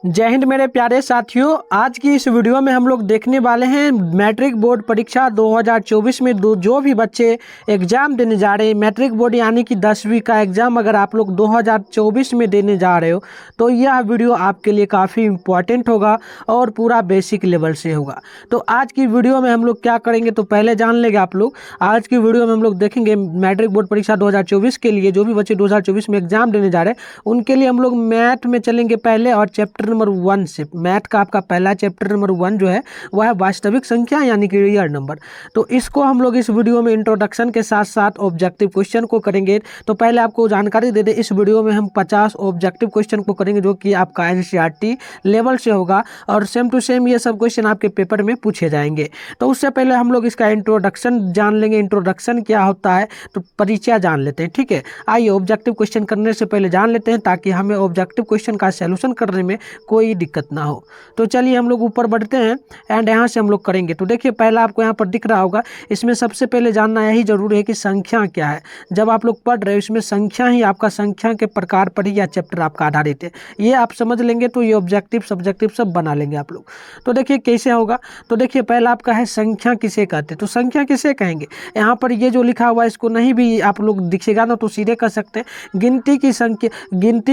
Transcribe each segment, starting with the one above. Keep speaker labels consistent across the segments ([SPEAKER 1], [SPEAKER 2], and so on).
[SPEAKER 1] जय हिंद मेरे प्यारे साथियों। आज की इस वीडियो में हम लोग देखने वाले हैं मैट्रिक बोर्ड परीक्षा 2024 में जो भी बच्चे एग्ज़ाम देने जा रहे हैं, मैट्रिक बोर्ड यानी कि 10वीं का एग्ज़ाम अगर आप लोग 2024 में देने जा रहे हो तो यह वीडियो आपके लिए काफ़ी इम्पॉर्टेंट होगा और पूरा बेसिक लेवल से होगा। तो आज की वीडियो में हम लोग क्या करेंगे तो पहले जान लेंगे आप लोग। आज की वीडियो में हम लोग देखेंगे मैट्रिक बोर्ड परीक्षा 2024 के लिए जो भी बच्चे 2024 में एग्ज़ाम देने जा रहे हैं उनके लिए हम लोग मैथ में चलेंगे पहले, और चैप्टर नंबर 1 से। मैथ का आपका पहला चैप्टर नंबर 1 जो है वह है वास्तविक संख्या यानी कि रियल नंबर। तो इसको हम लोग इस वीडियो में इंट्रोडक्शन के साथ साथ ऑब्जेक्टिव क्वेश्चन को करेंगे। तो पहले आपको जानकारी दे दें, इस वीडियो में हम 50 ऑब्जेक्टिव क्वेश्चन को करेंगे जो कि आपका एनसीईआरटी लेवल से होगा और सेम टू सेम ये सब क्वेश्चन आपके पेपर में पूछे जाएंगे। तो उससे पहले हम लोग इसका इंट्रोडक्शन जान लेंगे। इंट्रोडक्शन क्या होता है तो परिचय जान लेते हैं, ठीक है। आइए ऑब्जेक्टिव क्वेश्चन करने से पहले जान लेते हैं ताकि हमें ऑब्जेक्टिव क्वेश्चन का सॉल्यूशन करने में कोई दिक्कत ना हो। तो चलिए हम लोग ऊपर बढ़ते हैं एंड यहाँ से हम लोग करेंगे। तो देखिए पहला आपको यहाँ पर दिख रहा होगा, इसमें सबसे पहले जानना यही जरूरी है कि संख्या क्या है। जब आप लोग पढ़ रहे हो इसमें संख्या ही आपका संख्या के प्रकार पर ही यह चैप्टर आपका आधारित है। ये आप समझ लेंगे तो ये ऑब्जेक्टिव सब्जेक्टिव सब बना लेंगे आप लोग। तो देखिए कैसे होगा, तो देखिए पहला आपका है संख्या किसे कहते हैं। तो संख्या किसे कहेंगे, यहाँ पर ये जो लिखा हुआ है इसको नहीं भी आप लोग दिखेगा ना तो सीधे कर सकते हैं। गिनती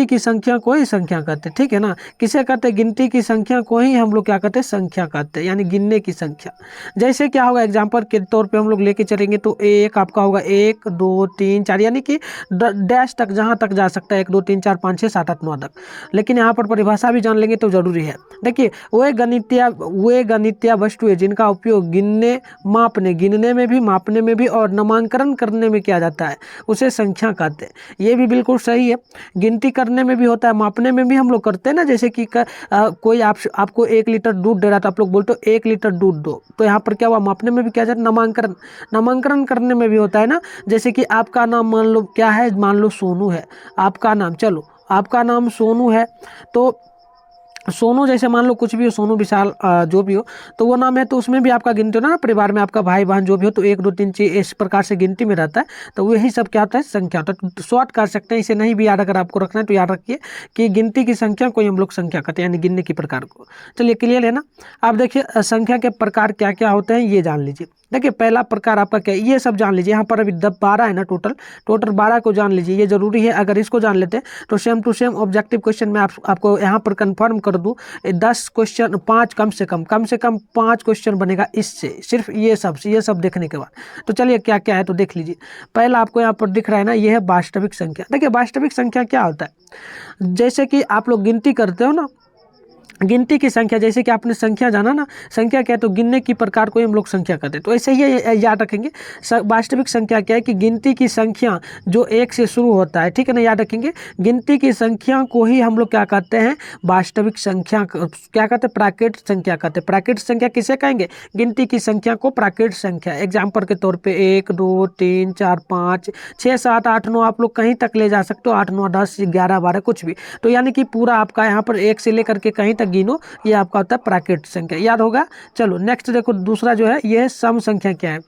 [SPEAKER 1] की संख्या को ही संख्या कहते हैं, ठीक है ना। किसे कहते हैं, गिनती की संख्या को ही हम लोग क्या कहते हैं, संख्या कहते हैं, यानी गिनने की संख्या। जैसे क्या होगा, एग्जाम्पल के तौर पे हम लोग लेके चलेंगे तो एक आपका होगा 1 2 3 4 यानी कि डैश तक जहाँ तक जा सकता है 1 2 3 4 5 6 7 8 9 तक। लेकिन यहाँ पर परिभाषा भी जान लेंगे तो जरूरी है। देखिए वे गणितीय वस्तुएं जिनका उपयोग गिनने में भी, मापने में भी और नामांकन करने में किया जाता है उसे संख्या कहते हैं। ये भी बिल्कुल सही है, गिनती करने में भी होता है, मापने में भी हम लोग करते हैं ना। जैसे कि कोई आपको 1 लीटर दूध दे रहा था, आप लोग बोलते हो 1 लीटर दूध दो, तो यहाँ पर क्या हुआ, मापने में भी किया जाता है, नामांकन करने में भी होता है ना। जैसे कि आपका नाम मान लो क्या है, मान लो सोनू है आपका नाम, चलो आपका नाम सोनू है तो सोनू जैसे मान लो कुछ भी हो, सोनू विशाल जो भी हो तो वो नाम है, तो उसमें भी आपका गिनती हो ना, परिवार में आपका भाई बहन जो भी हो तो 1 2 3 4 इस प्रकार से गिनती में रहता है। तो वही सब क्या होता है, संख्या होता है। तो शॉर्ट कर सकते हैं, इसे नहीं भी याद अगर आपको रखना है तो याद रखिए कि गिनती की संख्या को हम लोग संख्या कहते हैं, यानी गिनने के प्रकार को। चलिए क्लियर है ना। आप देखिए संख्या के प्रकार क्या क्या होते हैं ये जान लीजिए। देखिए पहला प्रकार आपका क्या है ये सब जान लीजिए। यहाँ पर अभी 12 है ना, टोटल 12 को जान लीजिए, ये जरूरी है। अगर इसको जान लेते हैं तो same to same objective question में आपको यहाँ पर कंफर्म कर दूँ 10 क्वेश्चन 5 कम से कम 5 क्वेश्चन बनेगा इससे, सिर्फ ये सब देखने के बाद। तो चलिए क्या क्या है तो देख लीजिए। पहला आपको यहाँ पर दिख रहा है ना, ये है वास्तविक संख्या। देखिए वास्तविक संख्या क्या होता है, जैसे कि आप लोग गिनती करते हो ना, गिनती की संख्या, जैसे कि आपने संख्या जाना ना, संख्या क्या है तो गिनने की प्रकार को हम लोग संख्या कहते हैं। तो ऐसे ही याद रखेंगे, वास्तविक संख्या क्या है कि गिनती की संख्या जो 1 से शुरू होता है, ठीक है ना, याद रखेंगे। गिनती की संख्या को ही हम लोग क्या कहते हैं, वास्तविक संख्या क्या कहते हैं, प्राकृत संख्या कहते हैं। प्राकृत संख्या किसे कहेंगे, गिनती की संख्या को प्राकृत संख्या। एग्जाम्पल के तौर पर 1 2 3 4 5 6 7 8 9 आप लोग कहीं तक ले जा सकते हो, 8 9 10 11 12 कुछ भी। तो यानी कि पूरा आपका यहाँ पर 1 से लेकर के कहीं गिनो, ये आपका होता है प्राकृत संख्या, याद होगा। चलो नेक्स्ट देखो, दूसरा जो है ये सम संख्या क्या है।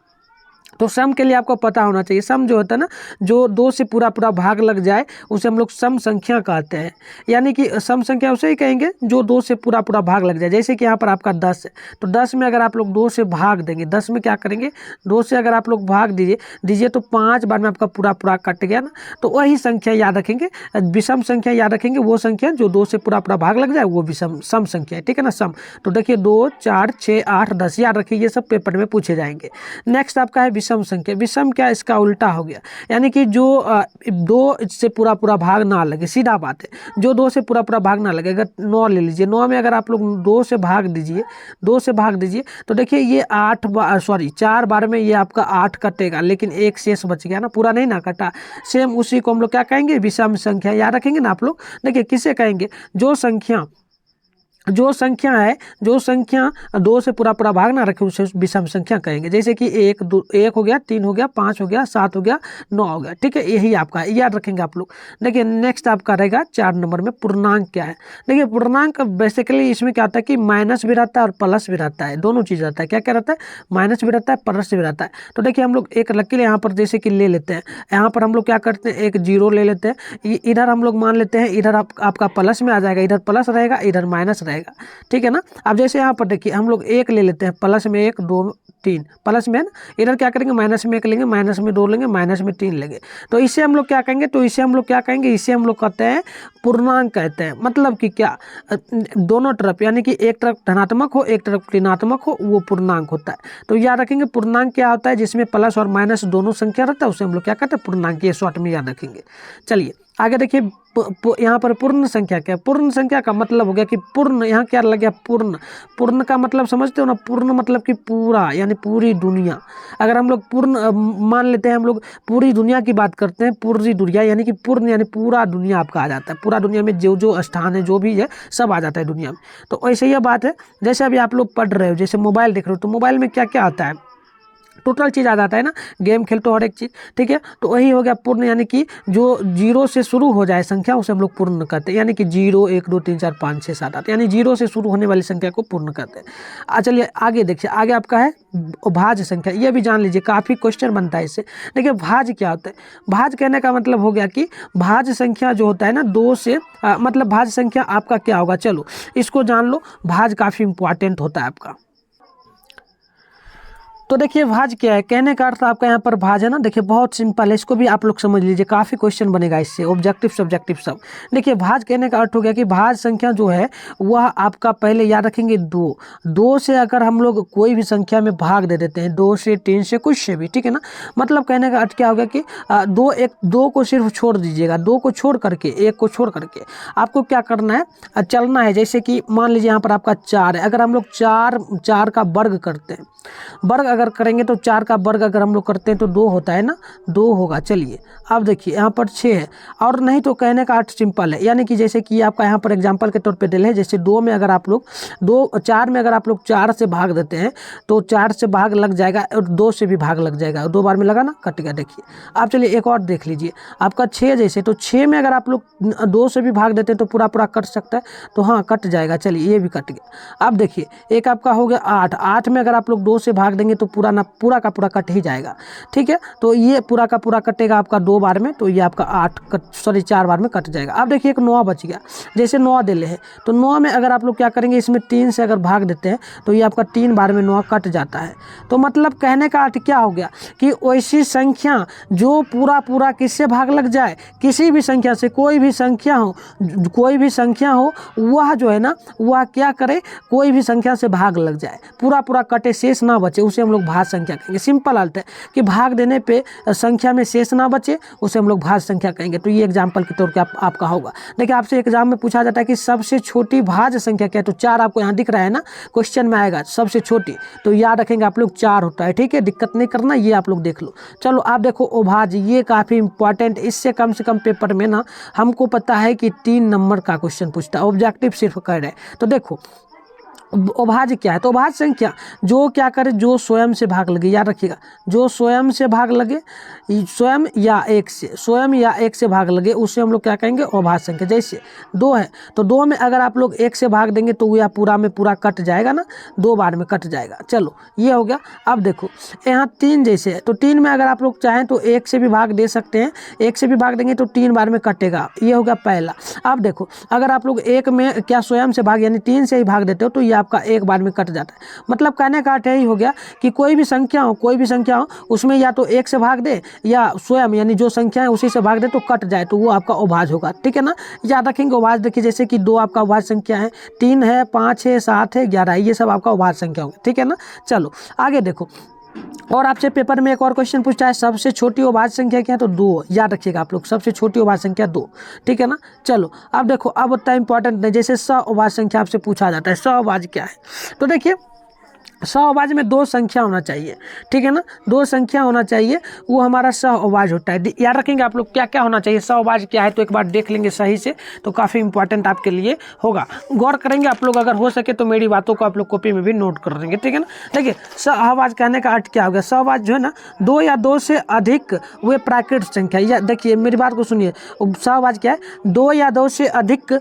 [SPEAKER 1] तो सम के लिए आपको पता होना चाहिए, सम जो होता है ना, जो 2 से पूरा भाग लग जाए उसे हम लोग सम संख्या कहते हैं। यानी कि सम संख्या उसे ही कहेंगे जो 2 से पूरा भाग लग जाए। जैसे कि यहाँ पर आपका 10 है तो 10 में अगर आप लोग 2 से भाग देंगे, 10 में क्या करेंगे 2 से अगर आप लोग भाग दीजिए तो 5 बार में आपका पूरा कट गया ना। तो वही संख्या याद रखेंगे, विषम संख्या याद रखेंगे, वो संख्या जो 2 से पूरा भाग लग जाए वो विषम सम संख्या है, ठीक है ना, सम। तो देखिए 2 4 6 8 10 याद रखिए, ये सब पेपर में पूछे जाएंगे। नेक्स्ट आपका है विषम संख्या। विषम क्या, इसका उल्टा हो गया, यानी कि जो 2 से पूरा भाग ना लगे, सीधा बात है, जो 2 से पूरा भाग ना लगे। अगर 9 ले लीजिए, 9 में अगर आप लोग 2 से भाग दीजिए तो देखिए ये 4 बार में ये आपका 8 कटेगा, लेकिन 1 शेष बच गया ना, पूरा नहीं ना कटा। सेम उसी को हम लोग क्या कहेंगे, विषम संख्या, याद रखेंगे ना आप लोग। देखिए किसे कहेंगे, जो संख्या है, जो संख्या 2 से पूरा पूरा भाग ना रखे उसे विषम संख्या कहेंगे। जैसे कि 1 हो गया, 3 हो गया, 5 हो गया, 7 हो गया, 9 हो गया। ठीक है, यही आपका है, याद रखेंगे आप लोग। देखिए नेक्स्ट आपका रहेगा 4 नंबर में पूर्णांक क्या है। देखिए पूर्णांक बेसिकली इसमें क्या होता है कि माइनस भी रहता है और प्लस भी रहता है, दोनों चीज़ रहता है। क्या क्या रहता है, माइनस भी रहता है, प्लस भी रहता है। तो देखिए हम लोग एक लकीर यहाँ पर जैसे कि ले लेते हैं, यहाँ पर हम लोग क्या करते हैं, एक जीरो ले लेते हैं, इधर हम लोग मान लेते हैं, इधर आपका प्लस में आ जाएगा, इधर प्लस रहेगा, इधर माइनस रहेगा। ठीक है ना। अब जैसे यहाँ पर देखिए हम लोग 1 ले लेते हैं, प्लस में 1 2 3 प्लस में है ना, इधर क्या करेंगे, माइनस में 1 लेंगे, माइनस में 2 लेंगे, माइनस में 3 लेंगे। तो इसे हम लोग क्या कहेंगे, इसे हम लोग कहते हैं पूर्णांक कहते हैं। मतलब कि क्या, दोनों तरफ यानी कि एक तरफ धनात्मक हो एक तरफ ऋणात्मक हो, वो पूर्णांक होता है। तो याद रखेंगे पूर्णांक क्या होता है, जिसमें प्लस और माइनस दोनों संख्या रहता है, उसे हम लोग क्या कहते हैं, पूर्णांक। ये शॉर्ट में याद रखेंगे। चलिए आगे देखिए, यहाँ पर पूर्ण संख्या क्या है। पूर्ण संख्या का मतलब हो गया कि पूर्ण, यहाँ क्या लग गया, पूर्ण। पूर्ण का मतलब समझते हो ना, पूर्ण मतलब कि पूरा, यानी पूरी दुनिया। अगर हम लोग पूर्ण मान लेते हैं, हम लोग पूरी दुनिया की बात करते हैं, पूरी दुनिया यानी कि पूर्ण यानी पूरा दुनिया आपका आ जाता है। पूरा दुनिया में जो जो स्थान है, जो भी है, सब आ जाता है दुनिया में। तो ऐसे ही बात है, जैसे अभी आप लोग पढ़ रहे हो, जैसे मोबाइल देख रहे हो, तो मोबाइल में क्या क्या आता है, टोटल चीज़ आ जाता है ना, गेम खेलते हो हर एक चीज़। ठीक है, तो वही हो गया पूर्ण, यानी कि जो 0 से शुरू हो जाए संख्या, उसे हम लोग पूर्ण कहते हैं। यानी कि 0 1 2 3 4 5 6 7 8, यानी 0 से शुरू होने वाली संख्या को पूर्ण कहते हैं। चलिए आगे देखिए, आगे आपका है भाज्य संख्या। ये भी जान लीजिए, काफ़ी क्वेश्चन बनता है इससे। देखिए भाज्य क्या होता है। भाज्य कहने का मतलब हो गया कि भाज्य संख्या जो होता है ना, 2 से मतलब भाज्य संख्या आपका क्या होगा, चलो इसको जान लो। भाज्य काफ़ी इंपॉर्टेंट होता है आपका। तो देखिए भाज्य क्या है, कहने का अर्थ आपका यहाँ पर भाज्य है ना। देखिए बहुत सिंपल है, इसको भी आप लोग समझ लीजिए, काफ़ी क्वेश्चन बनेगा इससे, ऑब्जेक्टिव सब्जेक्टिव सब। देखिए भाज्य कहने का अर्थ हो गया कि भाज्य संख्या जो है वह आपका, पहले याद रखेंगे 2 से अगर हम लोग कोई भी संख्या में भाग दे देते हैं, 2 से 3 से कुछ से भी, ठीक है ना। मतलब कहने का अर्थ क्या हो गया कि 2 को सिर्फ छोड़ दीजिएगा, 2 को छोड़ करके, 1 को छोड़ करके आपको क्या करना है, चलना है। जैसे कि मान लीजिए यहाँ पर आपका 4 है, अगर हम लोग 4 का वर्ग करते हैं, वर्ग अगर करेंगे तो 4 का वर्ग अगर हम लोग करते हैं तो 2 होता है ना, 2 होगा। चलिए अब देखिए यहाँ पर 6 है, और नहीं तो कहने का अर्थ सिंपल है, यानी कि जैसे कि आपका यहाँ पर एग्जांपल के तौर पे दिल है, जैसे 2 में अगर आप लोग 4 में अगर आप लोग 4 से भाग देते हैं तो 4 से भाग लग जाएगा और 2 से भी भाग लग जाएगा, 2 बार में लगा ना, कट गया। देखिए आप चलिए एक और देख लीजिए, आपका 6 जैसे, तो 6 में अगर आप लोग 2 से भी भाग देते हैं तो पूरा पूरा कट सकता है, तो हाँ कट जाएगा। चलिए ये भी कट गया। अब देखिए एक आपका हो गया 8 में अगर आप लोग 2 से भाग देंगे तो पूरा का पूरा कट ही जाएगा। ठीक है, तो ये पूरा का पूरा कटेगा आपका 2 बार में, तो ये आपका 4 बार में कट जाएगा। अब देखिए एक 9 बच गया, जैसे 9 दिले है, तो 9 में अगर आप लोग क्या करेंगे, इसमें 3 से अगर भाग देते हैं तो ये आपका 3 बार में 9 कट जाता है। तो मतलब कहने का अर्थ क्या हो गया कि वैसी संख्या जो पूरा किससे भाग लग जाए, किसी भी संख्या से, कोई भी संख्या हो वह जो है ना, वह क्या करे, कोई भी संख्या से भाग लग जाए, पूरा कटे, शेष ना बचे, उसे हम लोग भाज्य संख्या कहेंगे। सिंपल अर्थ है कि भाग देने पे संख्या में शेष ना बचे, उसे हम लोग भाज्य संख्या कहेंगे। तो ये एग्जाम्पल के तौर पे आपका होगा। देखिए आपसे एग्जाम में पूछा जाता है कि सबसे छोटी भाज्य संख्या क्या है, तो 4 आपको यहाँ दिख रहा है ना, क्वेश्चन में आएगा सबसे छोटी, तो याद रखेंगे आप लोग 4 होता है। ठीक है, दिक्कत नहीं करना, ये आप लोग देख लो। चलो आप देखो अभाज्य, ये काफ़ी इंपॉर्टेंट, इससे कम से कम पेपर में ना हमको पता है कि 3 नंबर का क्वेश्चन पूछता है, ऑब्जेक्टिव सिर्फ कर रहे हैं। तो देखो अभाज्य क्या है, तो अभाज्य संख्या जो क्या करे, जो स्वयं से भाग लगे, याद रखिएगा, जो स्वयं से भाग लगे, स्वयं या एक से भाग लगे, उससे हम लोग क्या कहेंगे, अभाज्य संख्या। जैसे 2 है, तो 2 में अगर आप लोग 1 से भाग देंगे तो यह पूरा में पूरा कट जाएगा ना, 2 बार में कट जाएगा। चलो ये हो गया। अब देखो यहाँ 3 जैसे है, तो 3 में अगर आप लोग चाहें तो 1 से भी भाग दे सकते हैं, 1 से भी भाग देंगे तो 3 बार में कटेगा, ये हो गया पहला। अब देखो अगर आप लोग 1 में क्या स्वयं से भाग यानी 3 से ही भाग देते हो तो ये आपका 1 बार में कट जाता है। मतलब कहने का अर्थ यही हो गया कि कोई भी संख्या हो उसमें या तो 1 से भाग दे या स्वयं यानी जो संख्या है उसी से भाग दे तो कट जाए, तो वो आपका अभाज्य होगा। ठीक है ना, याद रखेंगे अभाज्य। देखिए जैसे कि 2 आपका अभाज्य संख्या है, 3 है, 5 है, 7 है, 11 है, ये सब आपका अभाज्य संख्या होगा। ठीक है ना, चलो आगे देखो। और आपसे पेपर में एक और क्वेश्चन पूछता है, सबसे छोटी अभाज्य संख्या क्या है, तो 2। याद रखिएगा आप लोग, सबसे छोटी अभाज्य संख्या 2। ठीक है ना, चलो अब देखो, अब उतना इंपॉर्टेंट नहीं, जैसे सअभाज्य संख्या आपसे पूछा जाता है, सअभाज्य क्या है, तो देखिए सहअवाज में दो संख्या होना चाहिए, ठीक है ना, दो संख्या होना चाहिए, वो हमारा सहअवाज होता है। याद रखेंगे आप लोग क्या क्या होना चाहिए, सहअवाज क्या है, तो एक बार देख लेंगे सही से, तो काफ़ी इंपॉर्टेंट आपके लिए होगा। गौर करेंगे आप लोग, अगर हो सके तो मेरी बातों को आप लोग कॉपी में भी नोट कर लेंगे, ठीक है ना। देखिए सहअवाज कहने का अर्थ क्या हो गया, सहअवाज जो है ना, दो या दो से अधिक वे प्राकृत संख्या, या देखिए मेरी बात को सुनिए, सहअवाज क्या है, दो या दो से अधिक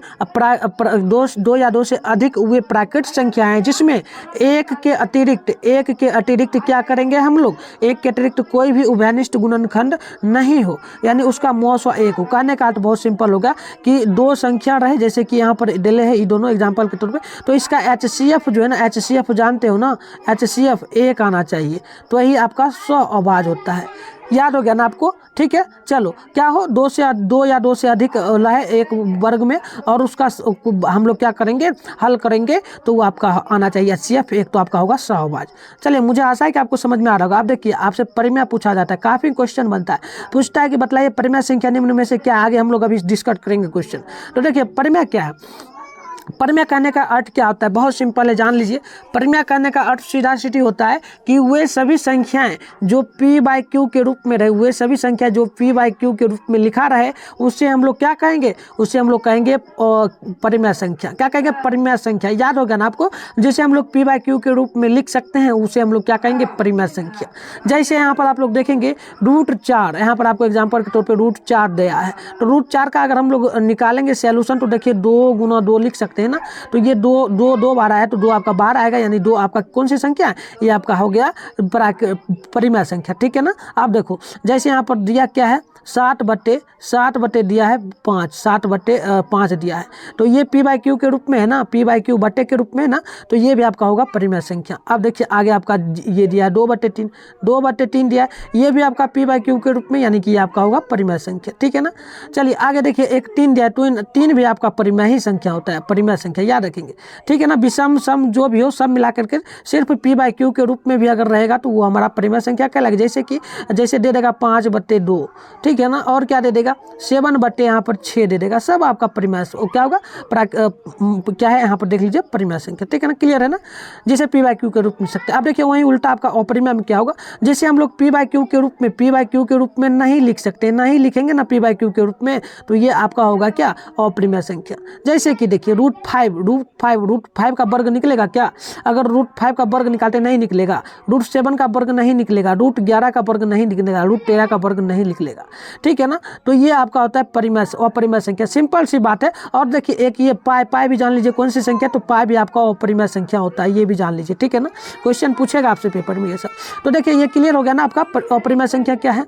[SPEAKER 1] दो या दो से अधिक वे प्राकृत संख्याएं जिसमें एक के अतिरिक्त क्या करेंगे हम लोग, एक के अतिरिक्त कोई भी उभयनिष्ठ गुणनखंड नहीं हो, यानी उसका मौसा एक हो। कहने का अर्थ बहुत सिंपल होगा कि दो संख्या रहे, जैसे कि यहाँ पर डिले है, ये दोनों एग्जांपल के तौर पे, तो इसका HCF जो है ना, HCF जानते हो ना, HCF एक आना चाहिए, तो यही आपका सहअवाज होता है। याद हो गया ना आपको, ठीक है। चलो क्या हो, दो या दो से अधिक है एक वर्ग में, और उसका हम लोग क्या करेंगे, हल करेंगे, तो वो आपका आना चाहिए HCF एक, तो आपका होगा सहअवाज। चलिए मुझे आशा है कि आपको समझ में आ रहा होगा। आप देखिए आपसे परिमेय पूछा जाता है, काफ़ी क्वेश्चन बनता है, पूछता है कि बतलाइए परिमेय संख्या निम्न में से क्या। आगे हम लोग अभी डिस्कस करेंगे क्वेश्चन। तो देखिए परिमेय क्या है, परिमेय कहने का अर्थ क्या होता है, बहुत सिंपल है, जान लीजिए। परिमेय कहने का अर्थ सीधा सीधी होता है कि वे सभी संख्याएं जो P/Q के रूप में रहे, वे सभी संख्या जो P/Q के रूप में लिखा रहे, उससे हम लोग क्या कहेंगे, उससे हम लोग कहेंगे परिमेय संख्या। क्या कहेंगे, परिमेय संख्या। याद होगा ना आपको, जैसे हम लोग P/Q के रूप में लिख सकते हैं, उसे हम लोग क्या कहेंगे, परिमेय संख्या। जैसे यहाँ पर आप लोग देखेंगे √4, यहाँ पर आपको एग्जाम्पल के तौर पर √4 दिया है, तो √4 का अगर हम लोग निकालेंगे सैल्यूशन, तो देखिए 2 × 2 लिख सकते है ना, तो ये दो बार आया, तो 2 आपका बार आएगा, यानी 2 आपका कौन सी संख्या है, ये आपका हो गया परिमेय संख्या, ठीक है ना। आप देखो जैसे यहाँ पर दिया क्या है, 7/7 दिया है 5, 7/5 दिया है, तो ये P/Q के रूप में है ना, P/Q बटे के रूप में है ना, तो ये भी आपका होगा परिमेय संख्या। अब देखिए आगे आपका ये दिया 2/3 दिया है, ये भी आपका P/Q के रूप में, यानी कि ये आपका होगा परिमेय संख्या, ठीक है ना। चलिए आगे देखिए एक 3 दिया है, तो 3 भी आपका परिमेय ही संख्या होता है, परिमेय संख्या, याद रखेंगे, ठीक है ना। विषम सम जो भी हो, सब मिला करके सिर्फ P/Q के रूप में भी अगर रहेगा, तो वो हमारा परिमेय संख्या कहलाएगा। जैसे दे देगा 5/2, ठीक है ना, और क्या दे देगा 7/6 यहाँ पर 6 दे देगा, सब आपका परिमेय क्या होगा, क्या है यहाँ पर देख लीजिए, परिमेय संख्या, ठीक है ना, क्लियर है ना। जैसे P/Q के रूप में सकते हैं। अब देखिए वहीं उल्टा आपका अपरिमेय में क्या होगा, जैसे हम लोग P/Q के रूप में नहीं लिख सकते, नहीं लिखेंगे ना P/Q के रूप में, तो ये आपका होगा क्या, अपरिमेय संख्या। जैसे कि देखिए √5 का वर्ग निकलेगा क्या, अगर √5 का वर्ग निकालते नहीं निकलेगा, √7 का वर्ग नहीं निकलेगा, √11 का वर्ग नहीं निकलेगा, √13 का वर्ग नहीं निकलेगा, ठीक है ना। तो ये आपका होता है परिमेय, अपरिमेय संख्या, सिंपल सी बात है। और देखिए एक ये पाई भी जान लीजिए कौन सी संख्या, तो पाई भी आपका अपरिमेय संख्या होता है, ये भी जान लीजिए, ठीक है ना। क्वेश्चन पूछेगा आपसे पेपर में ये सब। तो देखिए ये क्लियर हो गया ना आपका अपरिमेय संख्या क्या है।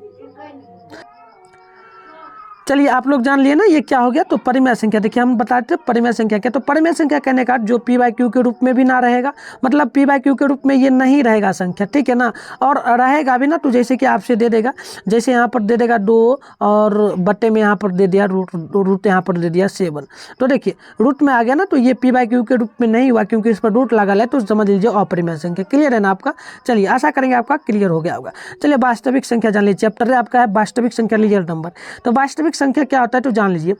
[SPEAKER 1] चलिए आप लोग जान लिए ना ये क्या हो गया, तो परिमेय संख्या। देखिए हम बताते हैं परिमेय संख्या क्या, तो परिमेय संख्या कहने का जो P/Q के रूप में भी ना रहेगा, मतलब P/Q के रूप में ये नहीं रहेगा संख्या, ठीक है ना, और रहेगा भी ना, तो जैसे कि आपसे दे देगा, जैसे यहाँ पर दे देगा 2 और बट्टे में यहाँ पर दे दिया रूट यहाँ पर दे दिया 7, तो देखिए रूट में आ गया ना, तो ये P/Q के रूप में नहीं हुआ, क्योंकि इस पर रूट लगा है, तो समझ लीजिए अपरिमेय संख्या। क्लियर है ना आपका। चलिए आशा करेंगे आपका क्लियर हो गया होगा। चलिए वास्तविक संख्या जान लीजिए, चैप्टर आपका है वास्तविक संख्या, रियल नंबर। तो वास्तविक संख्या क्या होता है, तो जान लीजिए,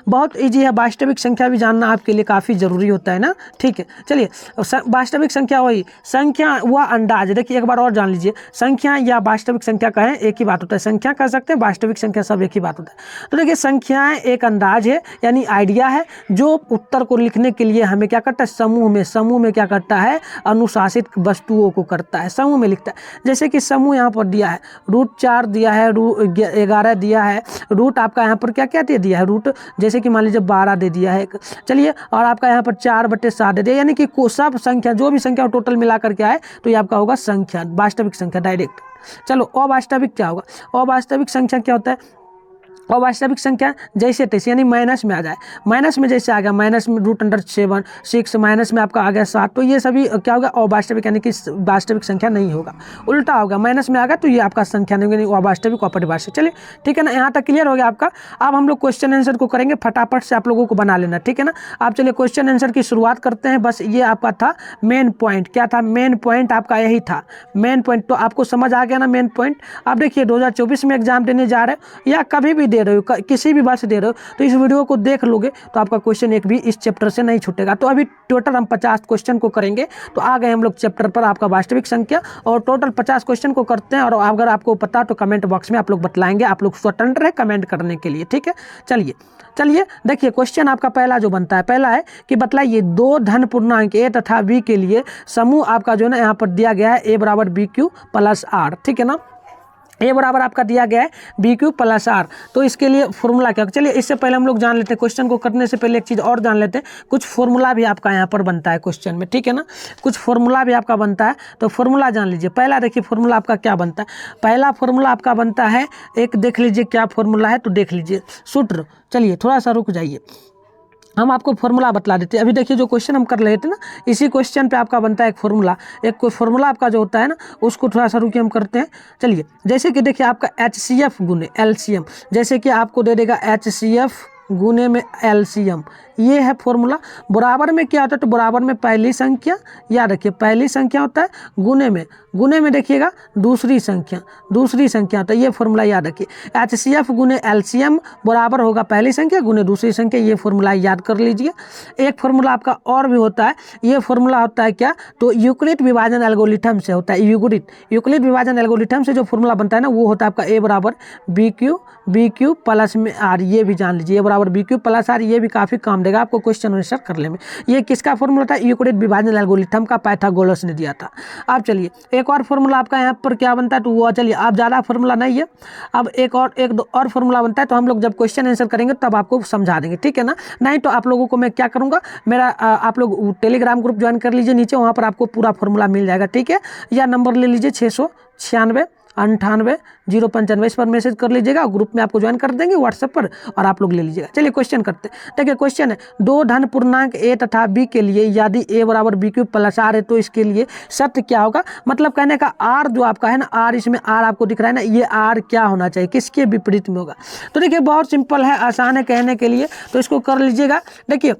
[SPEAKER 1] बहुत इजी है, वास्तविक संख्या भी जानना आपके लिए काफ़ी ज़रूरी होता है ना, ठीक है। चलिए वास्तविक संख्या वही संख्या हुआ अंदाज। देखिए एक बार और जान लीजिए, संख्या या वास्तविक संख्या कहें एक ही बात होता है, संख्या कह सकते हैं, वास्तविक संख्या सब एक ही बात होता है। तो देखिए संख्याएं एक अंदाज है, यानी आइडिया है, जो उत्तर को लिखने के लिए हमें क्या करता है, समूह में क्या करता है, अनुशासित वस्तुओं को करता है, समूह में लिखता है। जैसे कि समूह यहाँ पर दिया है, √4 दिया है, √11 दिया है, रूट आपका यहाँ पर क्या क्या दे दिया है, रूट जैसे कि मान लीजिए 12 दे दिया है, चलिए, और आपका यहाँ पर 4/7 दे दिया, यानी कि सब संख्या जो भी संख्या टोटल मिला करके आए, तो ये आपका होगा संख्या, वास्तविक संख्या डायरेक्ट। चलो अवास्तविक क्या होगा, अवास्तविक संख्या क्या होता है, और वास्तविक संख्या जैसे तैसे, यानी माइनस में आ जाए, माइनस में जैसे आ गया, माइनस में √7 6, माइनस में आपका आ गया 7, तो ये सभी क्या होगा, अवास्तविक, यानी कि वास्तविक संख्या नहीं होगा, उल्टा होगा, माइनस में आ गया तो ये आपका संख्या नहीं होगी, अवास्तविक अपरिभाषित। चलिए ठीक है ना, यहाँ तक क्लियर हो गया आपका। अब हम लोग क्वेश्चन आंसर को करेंगे, फटाफट से आप लोगों को बना लेना, ठीक है ना। आप चलिए क्वेश्चन आंसर की शुरुआत करते हैं। बस ये आपका था मेन पॉइंट, क्या था मेन पॉइंट आपका, यही था मेन पॉइंट। तो आपको समझ आ गया ना मेन पॉइंट। अब देखिए 2024 में एग्जाम देने जा रहे हैं या कभी भी दे रहे हो, किसी भी बात से दे रहे हो, तो इस वीडियो को देख लोगे तो आपका क्वेश्चन एक भी इस चैप्टर से नहीं छूटेगा। तो अभी टोटल हम 50 क्वेश्चन को करेंगे। तो आ गए हम लोग चैप्टर पर, आपका वास्तविक संख्या, और टोटल 50 क्वेश्चन को करते हैं। और अगर आपको पता तो कमेंट बॉक्स में आप लोग बतलाएंगे, आप लोग स्वतंत्र है कमेंट करने के लिए, ठीक है। चलिए देखिए क्वेश्चन आपका पहला जो बनता है, पहला है कि बतलाइए दो धन पूर्णांक ए तथा बी के लिए समूह आपका जो है ना यहाँ पर दिया गया है ए बराबर बी क्यू प्लस आर, ठीक है ना। ए बराबर आपका दिया गया है बी क्यू प्लस आर। तो इसके लिए फॉर्मूला क्या, चलिए इससे पहले हम लोग जान लेते हैं, क्वेश्चन को करने से पहले एक चीज़ और जान लेते हैं, कुछ फॉर्मूला भी आपका यहाँ पर बनता है क्वेश्चन में, ठीक है ना। कुछ फॉर्मूला भी आपका बनता है, तो फॉर्मूला जान लीजिए। पहला देखिए फॉर्मूला आपका क्या बनता है, पहला फॉर्मूला आपका बनता है, एक देख लीजिए क्या फॉर्मूला है, तो देख लीजिए सूत्र। चलिए थोड़ा सा रुक जाइए, हम आपको फॉर्मूला बतला देते हैं। अभी देखिए जो क्वेश्चन हम कर रहे थे ना, इसी क्वेश्चन पे आपका बनता है एक फॉर्मूला। एक कोई फॉर्मूला आपका जो होता है ना, उसको थोड़ा सा रुकिए हम करते हैं। चलिए जैसे कि देखिए आपका HCF गुने LCM, जैसे कि आपको दे देगा HCF गुने में LCM, ये है फॉर्मूला। बराबर में क्या होता है, तो बराबर में पहली संख्या, याद रखिए पहली संख्या होता है, गुने में देखिएगा दूसरी संख्या होता है, ये फॉर्मूला याद रखिए। HCF गुने LCM बराबर होगा पहली संख्या गुने दूसरी संख्या, ये फॉर्मूला याद कर लीजिए। एक फॉर्मूला आपका और भी होता है, ये फॉर्मूला होता है क्या, तो यूक्लिड विभाजन एल्गोरिथम से होता है। यूक्लिड विभाजन एल्गोरिथम से जो फॉर्मूला बनता है ना, वो होता है आपका ए बराबर बी क्यू प्लस में आर, ये भी जान लीजिए, ए बराबर बी क्यू प्लस आर, ये भी काफ़ी काम देगा आपको क्वेश्चन आंसर करने में। ये किसका फॉर्मूला था, यूक्लिड विभाजन एल्गोरिथम का, पाइथागोरस ने दिया था। अब चलिए एक और फॉर्मूला आपका यहाँ पर क्या बनता है, तो वो चलिए अब ज़्यादा फॉर्मूला नहीं है, अब एक दो और फॉर्मूला बनता है, तो हम लोग जब क्वेश्चन आंसर करेंगे तब आपको समझा देंगे, ठीक है ना। नहीं तो आप लोगों को मैं क्या करूँगा, मेरा आप लोग टेलीग्राम ग्रुप ज्वाइन कर लीजिए, नीचे वहाँ पर आपको पूरा फॉर्मूला मिल जाएगा, ठीक है। या नंबर ले लीजिए 696 98 095, इस पर मैसेज कर लीजिएगा, ग्रुप में आपको ज्वाइन कर देंगे व्हाट्सएप पर, और आप लोग ले लीजिएगा। चलिए क्वेश्चन करते हैं। देखिए क्वेश्चन है, दो धन पूर्णांक ए तथा बी के लिए यदि ए बराबर बी क्यू प्लस आर है, तो इसके लिए सत्य क्या होगा। मतलब कहने का आर जो आपका है ना, आर, इसमें आर आपको दिख रहा है ना, ये आर क्या होना चाहिए, किसके विपरीत में होगा। तो देखिए बहुत सिंपल है, आसान है कहने के लिए, तो इसको कर लीजिएगा। देखिए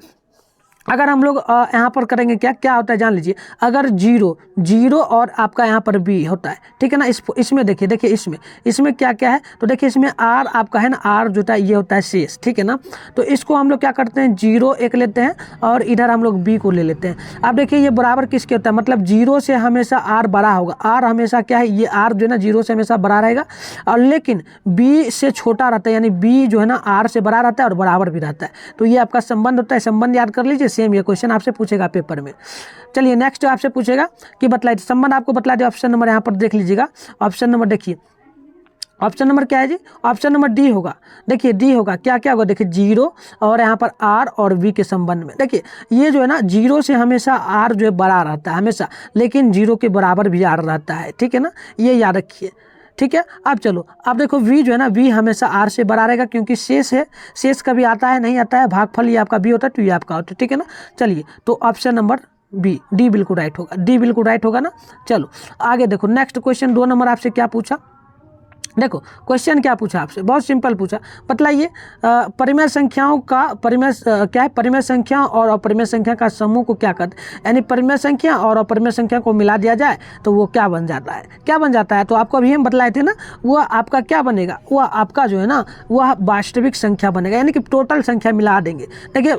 [SPEAKER 1] अगर हम लोग यहाँ पर करेंगे क्या होता है जान लीजिए। अगर जीरो और आपका यहाँ पर बी होता है, ठीक है ना। इसमें देखिए इसमें क्या है, तो देखिए इसमें आर आपका है ना, आर जो होता है ये होता है शेष, ठीक है ना। तो इसको हम लोग क्या करते हैं, 0 एक लेते हैं और इधर हम लोग बी को ले लेते हैं। अब देखिए ये बराबर किसके होता है, मतलब 0 से हमेशा आर बड़ा होगा। आर हमेशा क्या है, ये आर जो है ना 0 से हमेशा बड़ा रहेगा, और लेकिन बी से छोटा रहता है, यानी बी जो है ना आर से बड़ा रहता है और बराबर भी रहता है। तो ये आपका संबंध होता है, संबंध याद कर लीजिए। सेम ये क्वेश्चन आपसे पूछेगा पेपर में। चलिए नेक्स्ट आपसे पूछेगा कि बतलाइए, संबंध आपको बतला दिया। ऑप्शन नंबर यहाँ पर देख लीजिएगा, ऑप्शन नंबर देखिए, ऑप्शन नंबर क्या है जी, ऑप्शन नंबर डी होगा। देखिए डी होगा, क्या होगा, देखिए 0 और यहाँ पर आर और बी के संबंध में। देखिए ये जो है ना 0 से हमेशा आर जो है बड़ा रहता है हमेशा, लेकिन 0 के बराबर भी आर रहता है, ठीक है ना, ये याद रखिए, ठीक है। अब चलो, अब देखो v जो है ना, v हमेशा r से बड़ा रहेगा, क्योंकि शेष है, शेष कभी आता है नहीं आता है, भागफल ये आपका b होता है, तो ये आपका होता है, ठीक है ना। चलिए तो ऑप्शन नंबर बी, डी बिल्कुल राइट होगा, ना। चलो आगे देखो, नेक्स्ट क्वेश्चन 2 नंबर आपसे क्या पूछा। देखो क्वेश्चन क्या पूछा आपसे, बहुत सिंपल पूछा। बतलाइए परिमेय संख्याओं का क्या है, परिमेय संख्या और अपरिमेय संख्या का समूह को क्या कहते हैं। यानी परिमेय संख्या और अपरिमेय संख्या को मिला दिया जाए तो वो क्या बन जाता है, तो आपको अभी हम बतलाए थे ना, वो आपका क्या बनेगा, वो आपका जो है ना वह वास्तविक संख्या बनेगा, यानी कि टोटल संख्या मिला देंगे। देखिए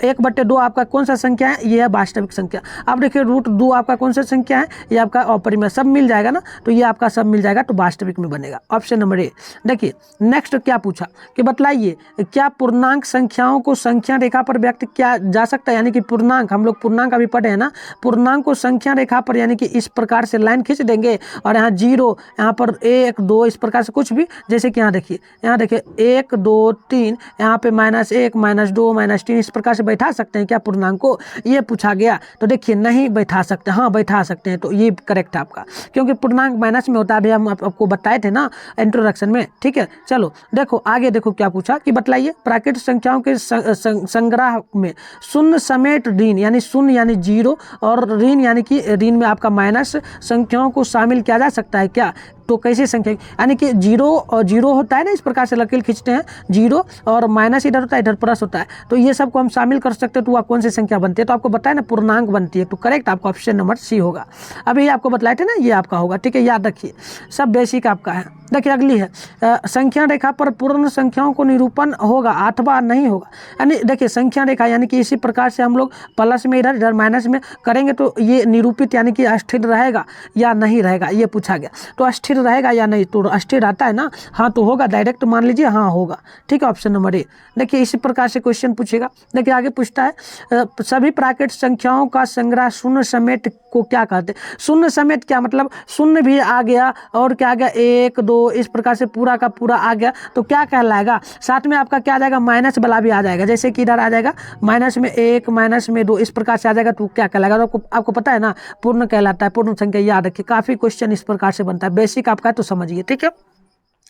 [SPEAKER 1] 1/2 आपका कौन सा संख्या है, ये है वास्तविक संख्या। अब देखिए √2 आपका कौन सा संख्या है, ये आपका अपरिमेय, सब मिल जाएगा ना, तो ये आपका सब मिल जाएगा, तो वास्तविक में बनेगा। Option number A. देखिए नेक्स्ट क्या पूछा कि बतलाइए क्या पूर्णांक संख्याओं को संख्या रेखा पर व्यक्त किया जा सकता है। यानी कि पूर्णांक, हम लोग पूर्णांक अभी पढ़े हैं ना, पूर्णांक को संख्या रेखा पर यानी कि इस प्रकार से लाइन खींच देंगे, और यहाँ 0, यहाँ पर 1 2 इस प्रकार से कुछ भी, जैसे कि यहाँ देखिए 1 2 3, यहाँ पे -1 -2 -3 इस प्रकार से बैठा सकते हैं क्या पूर्णांक को, ये पूछा गया। तो देखिए नहीं बैठा सकते, हाँ बैठा सकते हैं, तो ये करेक्ट है आपका, क्योंकि पूर्णांक माइनस में होता है, अभी हम आपको बताए थे ना इंट्रोडक्शन में, ठीक है। चलो देखो आगे देखो क्या पूछा कि बतलाइए प्राकृतिक संख्याओं के संग्रह में शून्य समेत ऋण, यानी शून्य यानी 0 और ऋण यानी कि ऋण में आपका माइनस संख्याओं को शामिल किया जा सकता है क्या। तो कैसी संख्या, यानी कि जीरो और जीरो होता है ना, इस प्रकार से लकीर खींचते हैं, जीरो और माइनस इधर होता है, इधर प्लस होता है, तो ये सबको हम शामिल कर सकते हैं, तो वह कौन सी संख्या बनती है, तो आपको बताया ना पूर्णांक बनती है, तो करेक्ट आपका ऑप्शन नंबर सी होगा। अभी आपको बतलाए थे ना, ये आपका होगा, ठीक है, याद रखिए, सब बेसिक आपका है। देखिए अगली है संख्या रेखा पर पूर्ण संख्याओं को निरूपण होगा अथवा नहीं होगा, यानी देखिए संख्या रेखा यानी कि इसी प्रकार से हम लोग प्लस में इधर इधर माइनस में करेंगे तो ये निरूपित यानी कि अस्थिर रहेगा या नहीं रहेगा, ये पूछा गया, तो अस्थिर रहेगा या नहीं, तो अस्थिर रहता है ना, हाँ तो होगा, डायरेक्ट मान लीजिए हाँ होगा, ठीक है, ऑप्शन नंबर ए। देखिए इसी प्रकार से क्वेश्चन पूछेगा। देखिए आगे पूछता है सभी प्राकृतिक संख्याओं का संग्रह शून्य समेट को क्या कहते हैं। शून्य समेट क्या मतलब, शून्य भी आ गया और क्या आ गया, एक दो, इस प्रकार से पूरा का पूरा आ गया तो क्या कहलाएगा, साथ में आपका क्या आ जाएगा, माइनस वाला भी आ जाएगा, जैसे कि इधर आ जाएगा माइनस में एक माइनस में दो, इस प्रकार से आ जाएगा तो क्या कहलाएगा, तो आपको पता है ना, पूर्ण कहलाता है, पूर्ण संख्या, याद रखिए, काफी क्वेश्चन इस प्रकार से बनता है, बेसिक आपका है तो समझिए, ठीक है।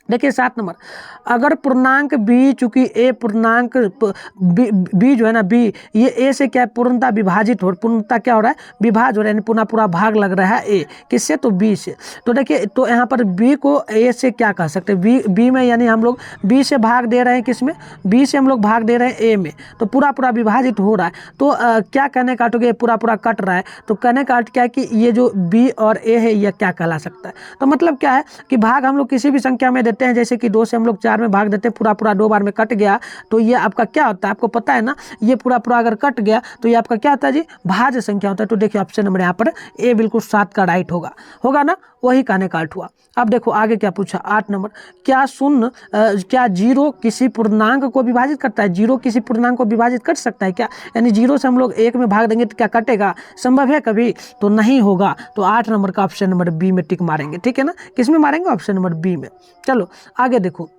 [SPEAKER 1] देखिए 7 नंबर, अगर पूर्णांक बी, चूंकि ए पूर्णांक बी जो है ना, बी ये ए से क्या है, पूर्णता विभाजित हो, पूर्णता क्या हो रहा है, विभाज हो रहा है, पूरा पूरा भाग लग रहा है ए किससे, तो बी से। तो देखिए तो यहाँ पर बी को ए से क्या कह सकते हैं, बी में यानी हम लोग बी से भाग दे रहे हैं, किसमें, बी से हम लोग भाग दे रहे हैं ए में, तो पूरा पूरा विभाजित हो रहा है, तो क्या कहने का काटोगे, पूरा पूरा कट रहा है, तो कहने का अर्थ क्या है कि ये जो बी और ए है यह क्या कहला सकता है, तो मतलब क्या है कि भाग हम लोग किसी भी संख्या में देते हैं, जैसे कि 2 से हम लोग 4 में भाग देते हैं, पूरा पूरा 2 बार में कट गया, तो ये आपका क्या होता है, आपको पता है ना, ये पूरा पूरा अगर कट गया तो ये आपका क्या होता है जी, भाज्य संख्या होता है। तो देखिए ऑप्शन नंबर यहाँ पर ए बिल्कुल 7 का राइट होगा ना, वही कहने का अर्थ हुआ। अब देखो आगे क्या पूछा, 8 नंबर, क्या शून्य क्या जीरो किसी पूर्णांक को विभाजित करता है, जीरो किसी पूर्णांक को विभाजित कर सकता है क्या, यानी जीरो से हम लोग 1 में भाग देंगे तो क्या कटेगा, संभव है कभी, तो नहीं होगा, तो 8 नंबर का ऑप्शन नंबर बी में टिक मारेंगे, ठीक है ना, किस में मारेंगे, ऑप्शन नंबर बी में। चलो आगे देखो,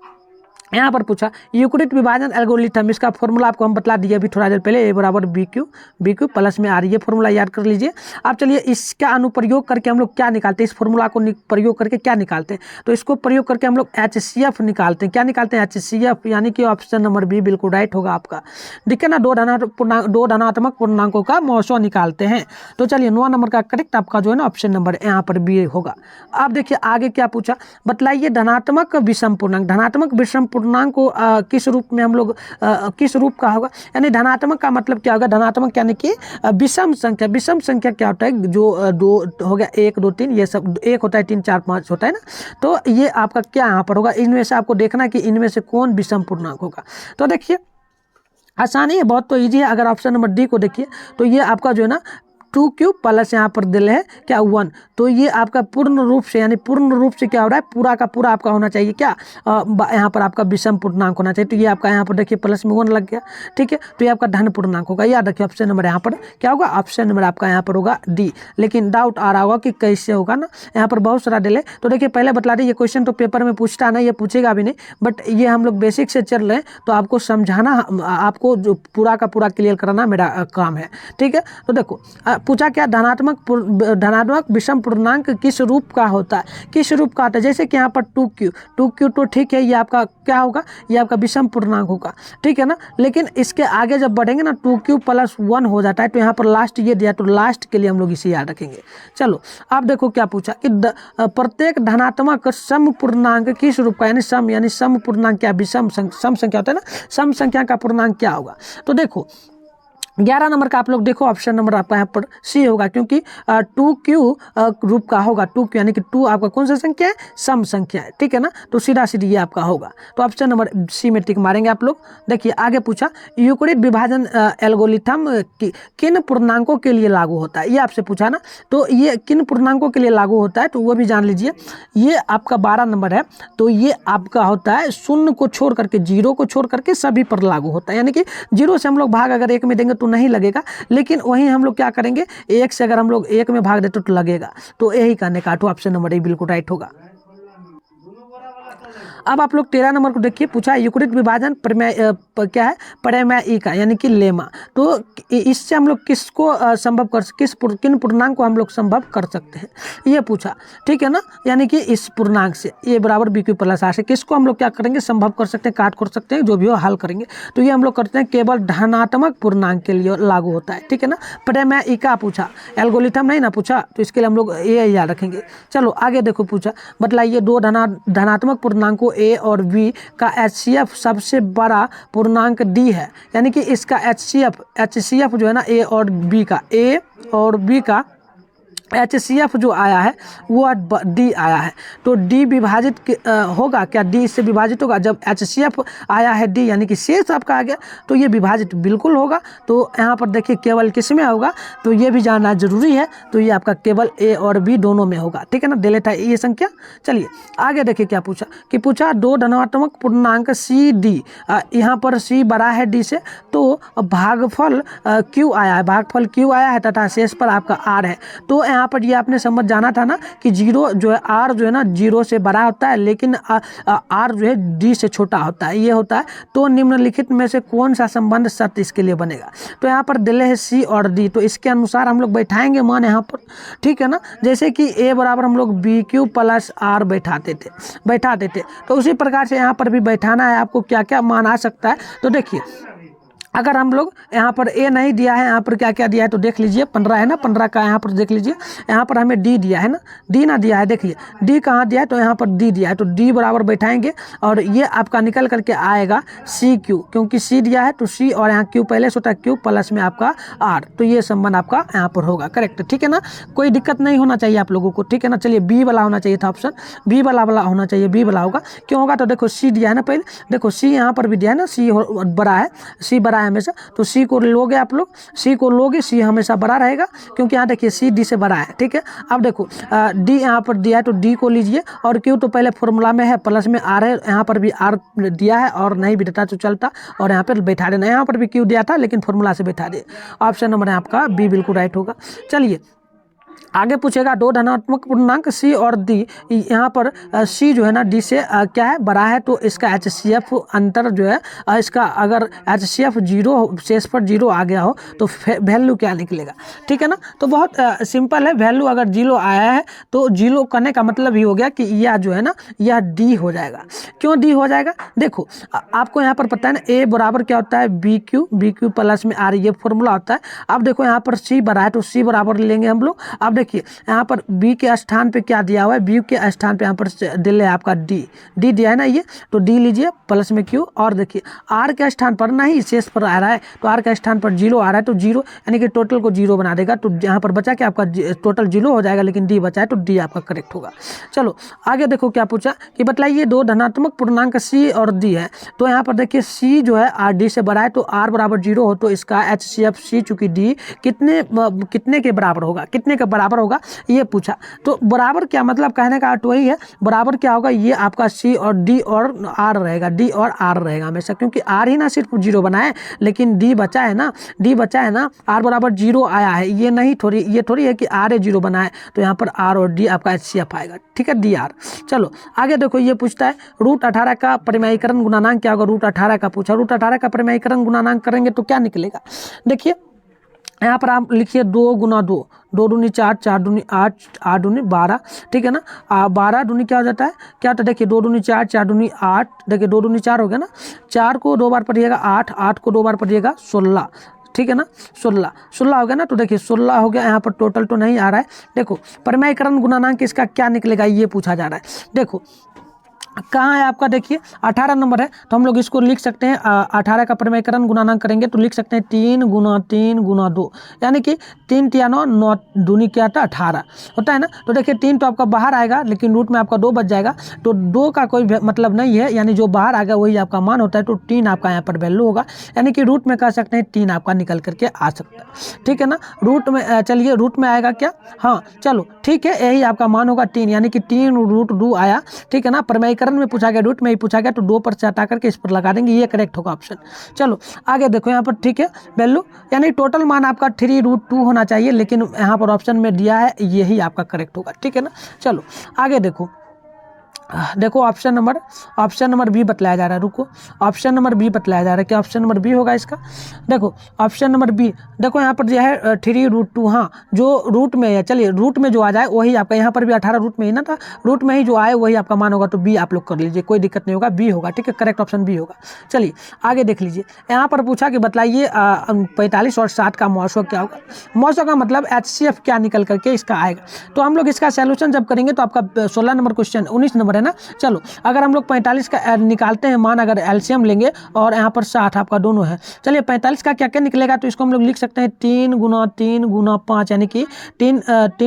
[SPEAKER 1] यहाँ पर पूछा यूक्लिड विभाजन एल्गोरिथम, इसका फॉर्मूला आपको हम बतला दिए अभी थोड़ा देर पहले, ए बराबर बी क्यू प्लस में आ रही है, फॉर्मूला याद कर लीजिए। अब चलिए इसका अनुप्रयोग करके हम लोग क्या निकालते हैं, इस फॉर्मूला को प्रयोग करके क्या निकालते हैं, तो इसको प्रयोग करके हम लोग HCF निकालते हैं, क्या निकालते हैं, HCF, यानी कि ऑप्शन नंबर बी बिल्कुल राइट होगा आपका, ठीक है ना, दो धनात्मक पूर्णांकों का मौसो निकालते हैं। तो चलिए 9 नंबर का करेक्ट आपका जो है ना ऑप्शन नंबर यहाँ पर बी होगा। अब देखिए आगे क्या पूछा, बतलाइए धनात्मक विषम पूर्णांक, धनात्मक विषम पूर्णांक को किस रूप में हम लोग किस रूप का होगा, यानी धनात्मक का मतलब क्या होगा, धनात्मक यानी कि विषम संख्या, विषम संख्या क्या होता है, जो दो हो गया 1 2 3 ये सब, 1 होता है 3 4 5 होता है ना, तो ये आपका क्या यहाँ पर होगा, इनमें से आपको देखना है कि इनमें से कौन विषम पूर्णांक होगा। तो देखिए आसानी है बहुत, तो ईजी है, अगर ऑप्शन नंबर डी को देखिए तो ये आपका जो है ना 2 प्लस यहाँ पर दिल है क्या 1, तो ये आपका पूर्ण रूप से, यानी पूर्ण रूप से क्या हो रहा है, पूरा का पूरा आपका होना चाहिए क्या, यहाँ पर आपका विषम पूर्णांक होना चाहिए, तो ये आपका यहाँ पर देखिए प्लस में 1 लग गया, ठीक है, तो ये आपका धन पूर्णांक होगा, याद रखिए ऑप्शन नंबर यहाँ पर क्या होगा, ऑप्शन नंबर आपका यहाँ पर होगा डी। लेकिन डाउट आ रहा होगा कि कैसे होगा ना, यहाँ पर बहुत सारा दिल है, तो देखिए पहले बतला दी, ये क्वेश्चन तो पेपर में पूछता ना, ये पूछेगा भी नहीं, बट ये हम लोग बेसिक से चल रहे हैं, तो आपको समझाना, आपको जो पूरा का पूरा क्लियर कराना मेरा काम है, ठीक है। तो देखो पूछा क्या, धनात्मक विषम पूर्णांक किस रूप का होता है, किस रूप का आता है, जैसे कि यहाँ पर 2Q तो ठीक है, ये आपका क्या होगा, ये आपका विषम पूर्णांक होगा, ठीक है ना, लेकिन इसके आगे जब बढ़ेंगे ना 2Q + 1 हो जाता है, तो यहाँ पर लास्ट ये दिया, तो लास्ट के लिए हम लोग इसे याद रखेंगे। चलो अब देखो क्या पूछा कि प्रत्येक धनात्मक सम पूर्णांक किस रूप का, यानी सम पूर्णांक क्या, विषम सम संख्या होता है ना, सम संख्या का पूर्णांक क्या होगा। तो देखो 11 नंबर का आप लोग देखो ऑप्शन नंबर आपका यहाँ पर सी होगा, क्योंकि 2Q रूप का होगा, 2Q यानी कि 2 आपका कौन सा संख्या है, सम संख्या है, ठीक है ना, तो सीधा सीधी ये आपका होगा, तो ऑप्शन नंबर सी में टिक मारेंगे आप लोग। देखिए आगे पूछा यूक्लिड विभाजन एल्गोरिथम किन पूर्णांकों के लिए लागू होता है, ये आपसे पूछा ना, तो ये किन पूर्णांकों के लिए लागू होता है, तो वो भी जान लीजिए। ये आपका 12 नंबर है, तो ये आपका होता है 0 को छोड़ करके, 0 को छोड़ करके सभी पर लागू होता है, यानी कि 0 से हम लोग भाग अगर 1 में देंगे तो नहीं लगेगा, लेकिन वहीं हम लोग क्या करेंगे, 1 से अगर हम लोग 1 में भाग देते तो लगेगा, तो यही कहने का ऑप्शन नंबर ए बिल्कुल राइट होगा। अब आप लोग 13 नंबर को देखिए, पूछा यूक्लिड विभाजन क्या है, प्रमेय का यानी कि लेमा। तो इससे हम लोग किसको संभव कर किन पूर्णांक को हम लोग संभव कर सकते हैं, ये पूछा, ठीक है ना। यानी कि इस पूर्णांक से ए बराबर बी क्यू प्लस आर से किसको हम लोग क्या करेंगे, संभव कर सकते हैं, काट कर सकते हैं, जो भी हो हल करेंगे। तो ये हम लोग करते हैं केवल धनात्मक पूर्णांक के लिए लागू होता है, ठीक है ना। प्रमेय का पूछा, एल्गोरिथम नहीं ना पूछा, तो इसके लिए हम लोग ए याद रखेंगे। चलो आगे देखो, पूछा बतलाइए दो धनात्मक पूर्णांकों ए और बी का HCF सबसे बड़ा पूर्णांक डी है। यानी कि इसका HCF जो है ना, ए और बी का HCF जो आया है वो डी आया है। तो डी विभाजित होगा क्या, डी इससे विभाजित होगा। जब HCF आया है डी यानी कि शेष आपका आ गया, तो ये विभाजित बिल्कुल होगा। तो यहाँ पर देखिए केवल किस में होगा, तो ये भी जानना जरूरी है। तो ये आपका केवल ए और बी दोनों में होगा, ठीक है ना। डिलीट है ये संख्या। चलिए आगे देखिए क्या पूछा, कि पूछा दो धनात्मक पूर्णांक सी डी, यहाँ पर सी बड़ा है डी से, तो भागफल क्यू आया है, भागफल क्यू आया है तथा शेष पर आपका आर है। तो यहाँ पर ये आपने समझ जाना था ना कि जीरो जो है, आर जो है ना जीरो से बड़ा होता है, लेकिन आर जो है डी से छोटा होता है, ये होता है। तो निम्नलिखित में से कौन सा संबंध सत्य इसके लिए बनेगा। तो यहाँ पर दिले है सी और डी, तो इसके अनुसार हम लोग बैठाएंगे मान यहाँ पर, ठीक है ना। जैसे कि ए बराबर हम लोग बी क्यू प्लस आर बैठाते थे, तो उसी प्रकार से यहाँ पर भी बैठाना है आपको, क्या क्या मान आ सकता है। तो देखिए अगर हम लोग यहाँ पर ए नहीं दिया है, यहाँ पर क्या क्या दिया है तो देख लीजिए, 15 है ना, 15 का यहाँ पर देख लीजिए, यहाँ पर हमें डी दिया है ना, डी ना दिया है, देखिए डी कहाँ दिया है, तो यहाँ पर डी दिया है। तो डी बराबर बैठाएंगे और ये आपका निकल करके आएगा सी क्यू, क्योंकि सी दिया है तो सी और यहाँ क्यू पहले से होता है, क्यू प्लस में आपका आर। तो ये संबंध आपका यहाँ पर होगा करेक्ट, ठीक है ना। कोई दिक्कत नहीं होना चाहिए आप लोगों को, ठीक है ना। चलिए बी वाला होना चाहिए था ऑप्शन, बी वाला होना चाहिए, बी वाला होगा। क्यों होगा, तो देखो सी दिया है ना, पहले देखो सी यहाँ पर भी दिया है ना, सी बड़ा है, सी बड़ा है हमेशा। तो सी को लोगे आप लोग, सी को लोगे, सी हमेशा बड़ा रहेगा, क्योंकि यहाँ देखिए सी डी से बड़ा है, ठीक है। अब देखो डी यहाँ पर दिया है तो डी को लीजिए, और क्यों तो पहले फॉर्मूला में है, प्लस में आर है, यहाँ पर भी आर दिया है, और नहीं भी देता तो चलता, और यहाँ पर बैठा देना। यहाँ पर भी क्यों दिया था, लेकिन फॉर्मूला से बैठा दिए। ऑप्शन नंबर है आपका बी बिल्कुल राइट होगा। चलिए आगे पूछेगा दो धनात्मक पूर्णांक सी और डी, यहाँ पर सी जो है ना डी से क्या है, बड़ा है, तो इसका HCF अंतर जो है, इसका अगर HCF जीरो शेष पर जीरो आ गया हो तो वैल्यू क्या निकलेगा, ठीक है ना। तो बहुत सिंपल है, वैल्यू अगर जीरो आया है तो जीरो करने का मतलब ही हो गया कि यह जो है ना यह डी हो जाएगा। क्यों डी हो जाएगा, देखो आपको यहाँ पर पता है ना, ए बराबर क्या होता है, बी क्यू प्लस में आर, ये फॉर्मूला होता है। अब देखो यहाँ पर सी बड़ा है तो सी बराबर लेंगे हम लोग। अब देखिए यहाँ पर बी के स्थान पे क्या दिया हुआ है, बी के स्थान पे यहाँ पर दिल है आपका डी दिया है ना, ये तो डी लीजिए प्लस में क्यू, और देखिए आर के स्थान पर नहीं शेष पर आ रहा है, तो आर के स्थान पर जीरो आ रहा है, तो जीरो यानी कि टोटल को जीरो बना देगा। तो यहाँ पर बचा कि आपका टोटल जीरो हो जाएगा, लेकिन डी बचा है तो डी आपका करेक्ट होगा। चलो आगे देखो क्या पूछा, कि बतलाइए दो धनात्मक पूर्णांक सी और डी है। तो यहाँ पर देखिए सी जो है आर डी से बड़ा है, तो आर बराबर जीरो हो तो इसका HCF सी चूंकि डी कितने के बराबर होगा, कितने के बराबर होगा ये पूछा। तो बराबर क्या मतलब, कहने का अर्थ वही है, बराबर क्या होगा, ये आपका सी और डी और आर रहेगा, डी और आर रहेगा हमेशा, क्योंकि आर ही ना सिर्फ जीरो बनाए, लेकिन डी बचा है ना, आर बराबर जीरो आया है, ये नहीं थोड़ी, ये थोड़ी है कि आर ए जीरो बनाए, तो यहाँ पर आर और डी आपका HCF आएगा, ठीक है, डी आर। चलो आगे देखो ये पूछता है √18 का परिमेयीकरण गुणांक क्या होगा, √18 का पूछा, √18 का परिमेयीकरण गुणांक करेंगे तो क्या निकलेगा। देखिए यहाँ पर आप लिखिए 2 गुना 2, 2 दूनी 4, 4 दूनी 8, 8 दूनी 12, ठीक है ना। 12 दूनी क्या हो जाता है, क्या होता है, देखिए 2 दूनी 4, 4 दूनी 8, देखिए 2 दूनी 4 हो गया ना, 4 को 2 बार पढ़िएगा 8, 8 को 2 बार पढ़िएगा 16, ठीक है ना, 16 हो गया ना। तो देखिए 16 हो गया, यहाँ पर टोटल तो नहीं आ रहा है। देखो परिमेयीकरण गुणांक इसका क्या निकलेगा, ये पूछा जा रहा है। देखो कहाँ है आपका, देखिए 18 नंबर है, तो हम लोग इसको लिख सकते हैं 18 का परिमेयीकरण गुणांक करेंगे तो लिख सकते हैं 3 गुना 2, यानी कि 3 × 9, 9 दूनी क्या था 18 होता है ना। तो देखिए 3 तो आपका बाहर आएगा, लेकिन रूट में आपका 2 बच जाएगा, तो 2 का कोई मतलब नहीं है, यानी जो बाहर आ गया वही आपका मान होता है। तो 3 आपका यहाँ पर वैल्यू होगा, यानी कि रूट में कह सकते हैं 3 आपका निकल करके आ सकता है, ठीक है ना। रूट में चलिए रूट में आएगा क्या, हाँ चलो ठीक है, यही आपका मान होगा 3, यानी कि 3√2 आया, ठीक है ना। परिमेयीकरण में पूछा गया, रूट में ही पूछा गया, तो 2 पर से हटा करके इस पर लगा देंगे, ये करेक्ट होगा ऑप्शन। चलो आगे देखो यहाँ पर, ठीक है, वैल्यू यानी टोटल मान आपका 3√2 होना चाहिए, लेकिन यहाँ पर ऑप्शन में दिया है यही आपका करेक्ट होगा, ठीक है ना। चलो आगे देखो देखो ऑप्शन नंबर बी बतलाया जा रहा है। रुको, ऑप्शन नंबर बी बतलाया जा रहा है। क्या ऑप्शन नंबर बी होगा इसका? देखो ऑप्शन नंबर बी, देखो यहाँ पर जो है 3√2, हाँ जो रूट में है, चलिए रूट में जो आ जाए वही आपका, यहाँ पर भी 18 रूट में ही ना था, रूट में ही जो आए वही आपका मान होगा, तो बी आप लोग कर लीजिए, कोई दिक्कत नहीं होगा, बी होगा। ठीक है, करेक्ट ऑप्शन बी होगा। चलिए आगे देख लीजिए, यहाँ पर पूछा कि बताइए 45 और 60 का मौसो क्या होगा। मौसो का मतलब HCF क्या निकल करके इसका आएगा। तो हम लोग इसका सॉल्यूशन जब करेंगे तो आपका 16 नंबर क्वेश्चन, 19 नंबर है ना। चलो अगर हम लोग 45 का निकालते हैं मान, अगर एलसीएम लेंगे और यहाँ पर 60 आपका दोनों है। चलिए 45 का क्या क्या निकलेगा, तो इसको हम लोग लिख सकते हैं 3 × 5, यानी कि 3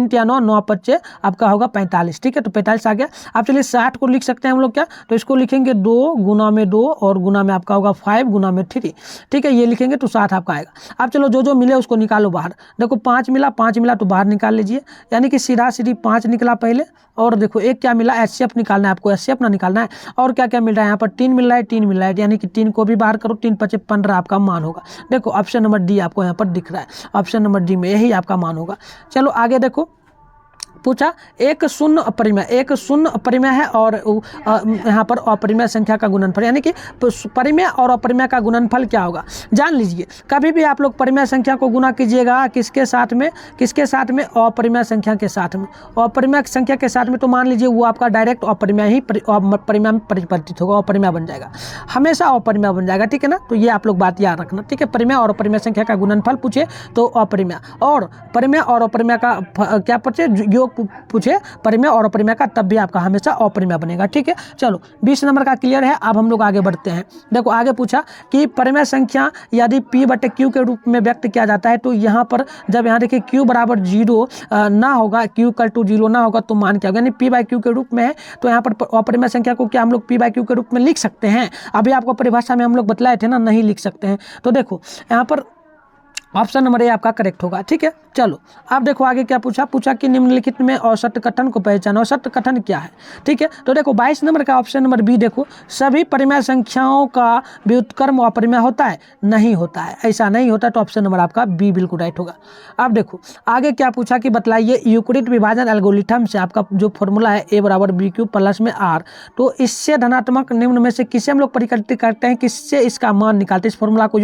[SPEAKER 1] × 9 9 5 आपका होगा 45। ठीक है, तो 45 आ गया। अब चलिए 60 को लिख सकते हैं हम लोग क्या, तो इसको लिखेंगे 2 × 2 और गुना में आपका होगा 5 × 3। ठीक है, ये लिखेंगे तो 60 आपका आएगा। अब चलो जो जो मिले उसको निकालो बाहर। देखो 5 मिला तो बाहर निकाल लीजिए, यानी कि सीधा 5 निकला पहले, और देखो एक क्या मिला, HCF निकालना है आपको, HCF ना निकालना है। और क्या क्या मिल रहा है यहाँ पर, 3 मिल रहा है, 3 मिल रहा है, यानी कि 3 को भी बाहर करो, 3 × 5 = 15 आपका मान होगा। देखो ऑप्शन नंबर डी आपको यहाँ पर दिख रहा है, ऑप्शन नंबर डी में यही आपका मान होगा। चलो आगे देखो, पूछा एक शून्य अपरिमेय है और यहाँ पर अपरिमेय संख्या का गुणनफल, यानी कि परिमेय और अपरिमेय का गुणनफल क्या होगा। जान लीजिए, कभी भी आप लोग परिमेय संख्या को गुना कीजिएगा किसके साथ में, अपरिमेय संख्या के साथ में। अपरिमेय संख्या के साथ में तो मान लीजिए वो आपका डायरेक्ट अपरिमेय ही परिमेय में परिवर्तित होगा, अपरिमेय बन जाएगा, हमेशा अपरिमेय बन जाएगा। ठीक है ना, तो ये आप लोग बात याद रखना। ठीक है, परिमेय और अपरिमेय संख्या का गुणनफल पूछे तो अपरिमेय, और परिमेय और अपरिमेय का क्या पूछे, योग पूछे परिमेय और अपरिमेय का, तब भी आपका हमेशा अपरिमेय बनेगा। ठीक है, चलो 20 नंबर का क्लियर है। अब हम लोग आगे बढ़ते हैं। देखो आगे पूछा कि परिमेय संख्या यदि P/Q के रूप में व्यक्त किया जाता है, तो यहाँ पर जब यहाँ देखिए Q = 0 ना होगा, Q = 0 ना होगा तो मान क्या होगा, यानी P/Q के रूप में है, तो यहाँ पर अपरिमेय संख्या को क्या हम लोग P/Q के रूप में लिख सकते हैं। अभी आपको परिभाषा में हम लोग बतलाए थे ना, नहीं लिख सकते हैं। तो देखो यहाँ पर ऑप्शन नंबर ए आपका करेक्ट होगा। ठीक है, चलो अब देखो आगे क्या पूछा कि निम्नलिखित में औसत कथन को पहचानो। औसत कथन क्या है? ठीक है, तो देखो 22 नंबर का ऑप्शन नंबर बी, देखो सभी परिमेय संख्याओं का व्युत्क्रम अपरिमेय होता है, नहीं होता है, ऐसा नहीं होता, तो ऑप्शन नंबर आपका बी बिल्कुल राइट होगा। अब देखो आगे क्या पूछा कि बतलाइए यूक्लिड विभाजन एल्गोरिथम से आपका जो फॉर्मूला है A = BQ + में R, तो इससे धनात्मक निम्न में से किसे हम लोग परिकल्पित करते हैं, किससे इसका मान निकालते हैं, इस फॉर्मूला को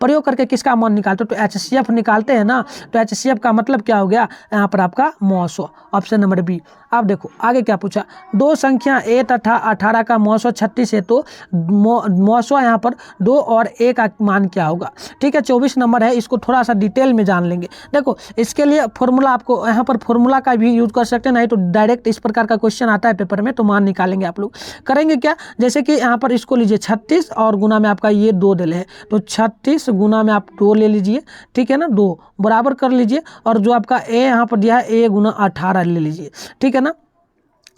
[SPEAKER 1] प्रयोग करके किसका मान निकालते, तो HCF निकालते हैं ना। तो HCF का मतलब क्या हो गया, यहाँ पर आपका मौसो, ऑप्शन नंबर बी। अब देखो आगे क्या पूछा, दो संख्या A तथा 18 का मौसो 36 है, तो मौसो यहाँ पर 2 और A का मान क्या होगा। ठीक है, 24 नंबर है, इसको थोड़ा सा डिटेल में जान लेंगे। देखो इसके लिए फॉर्मूला आपको यहाँ पर फॉर्मूला का भी यूज कर सकते हैं, नहीं तो डायरेक्ट इस प्रकार का क्वेश्चन आता है पेपर में, तो मान निकालेंगे आप लोग। करेंगे क्या, जैसे कि यहाँ पर इसको लीजिए 36 और गुना में आपका ये 2 दिले है, तो 36 गुना में आप 2 ले लीजिए। ठीक है ना, 2 बराबर कर लीजिए, और जो आपका A यहाँ पर दिया है A × 18 ले लीजिए। ठीक है ना,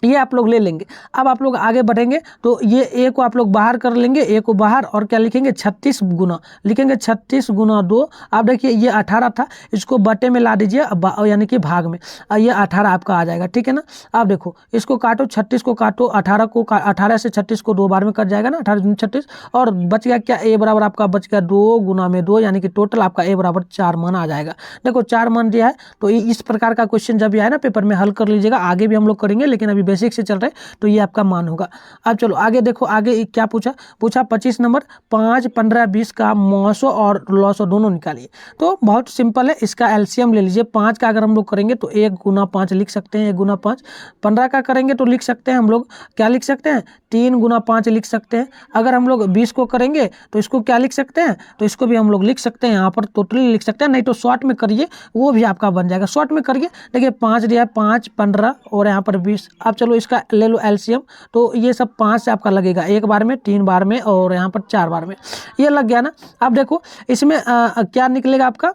[SPEAKER 1] ये आप लोग ले लेंगे। अब आप लोग आगे बढ़ेंगे तो ये A को आप लोग बाहर कर लेंगे, A को बाहर, और क्या लिखेंगे 36 गुना, लिखेंगे 36 × 2। आप देखिए ये 18 था, इसको बटे में ला दीजिए, यानी कि भाग में, ये 18 आपका आ जाएगा। ठीक है ना, अब देखो इसको काटो, 36 को काटो, 18 से 36 को 2 बार में कट जाएगा ना, 18 × 36, और बच गया क्या, A = आपका बच गया 2 गुना में 2, यानी कि टोटल आपका A = 4 मान आ जाएगा। देखो 4 मान दिया है, तो इस प्रकार का क्वेश्चन जब भी आए ना पेपर में हल कर लीजिएगा। आगे भी हम लोग करेंगे, लेकिन अभी बेसिक से चल रहे हैं, तो ये आपका मान होगा। अब चलो आगे देखो, आगे क्या पूछा 25 नंबर 5, 15, 20 का मौसो और लॉसो दोनों निकालिए। तो बहुत सिंपल है, इसका एलसीएम ले लीजिए। 5 का अगर हम लोग करेंगे तो 1 × 5 लिख सकते हैं, 1 × 5। 15 का करेंगे तो लिख सकते हैं हम लोग, क्या लिख सकते हैं, 3 × 5 लिख सकते हैं। अगर हम लोग 20 को करेंगे तो इसको क्या लिख सकते हैं, तो इसको भी हम लोग लिख सकते हैं, यहाँ पर टोटली लिख सकते हैं, नहीं तो शॉर्ट में करिए, वो भी आपका बन जाएगा। शॉर्ट में करिए, देखिए 5 दिया है, 5, 15 और यहाँ पर 20। अब चलो इसका ले लो एलसीएम, तो ये सब 5 से आपका लगेगा, 1 बार में, 3 बार में और यहाँ पर 4 बार में, ये लग गया ना। अब देखो इसमें क्या निकलेगा आपका,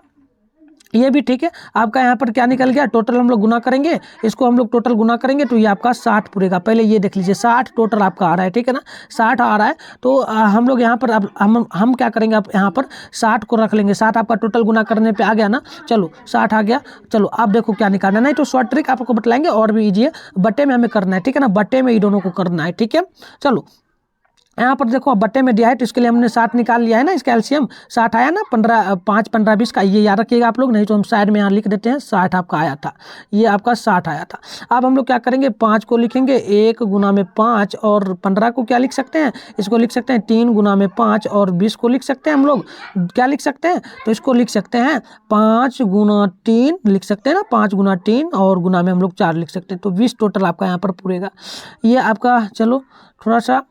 [SPEAKER 1] ये भी ठीक है। आपका यहाँ पर क्या निकल गया, टोटल हम लोग गुना करेंगे, इसको हम लोग टोटल गुना करेंगे तो ये आपका 60 पूरेगा। पहले ये देख लीजिए 60 टोटल आपका आ रहा है। ठीक है ना, 60 आ रहा है, तो हम लोग यहाँ पर अब हम क्या करेंगे, अब यहाँ पर 60 को रख लेंगे। 60 आपका टोटल गुना करने पे आ गया ना, चलो 60 आ गया। चलो आप देखो क्या निकालना है, नहीं तो शॉर्ट ट्रिक आपको बतलाएंगे और भी ईजी है, बट्टे में हमें करना है। ठीक है ना, बट्टे में ये दोनों को करना है। ठीक है, चलो यहाँ पर देखो अब बट्टे में दिया है तो इसके लिए हमने 60 निकाल लिया है ना, इसका एलसीएम 60 आया ना, 15 5 15 20 का, ये याद रखिएगा आप लोग, नहीं तो हम साइड में यहाँ लिख देते हैं 60 आपका आया था, ये आपका 60 आया था। अब हम लोग क्या करेंगे, 5 को लिखेंगे 1 गुना में 5 और 15 को क्या लिख सकते हैं, इसको लिख सकते हैं 3 गुना में 5 और 20 को लिख सकते हैं हम लोग, क्या लिख सकते हैं, तो इसको लिख सकते हैं 5 गुना 3 लिख सकते हैं ना, 5 गुना 3 और गुना में हम लोग 4 लिख सकते हैं, तो 20 टोटल आपका यहाँ पर पूरेगा। ये आपका चलो थोड़ा सा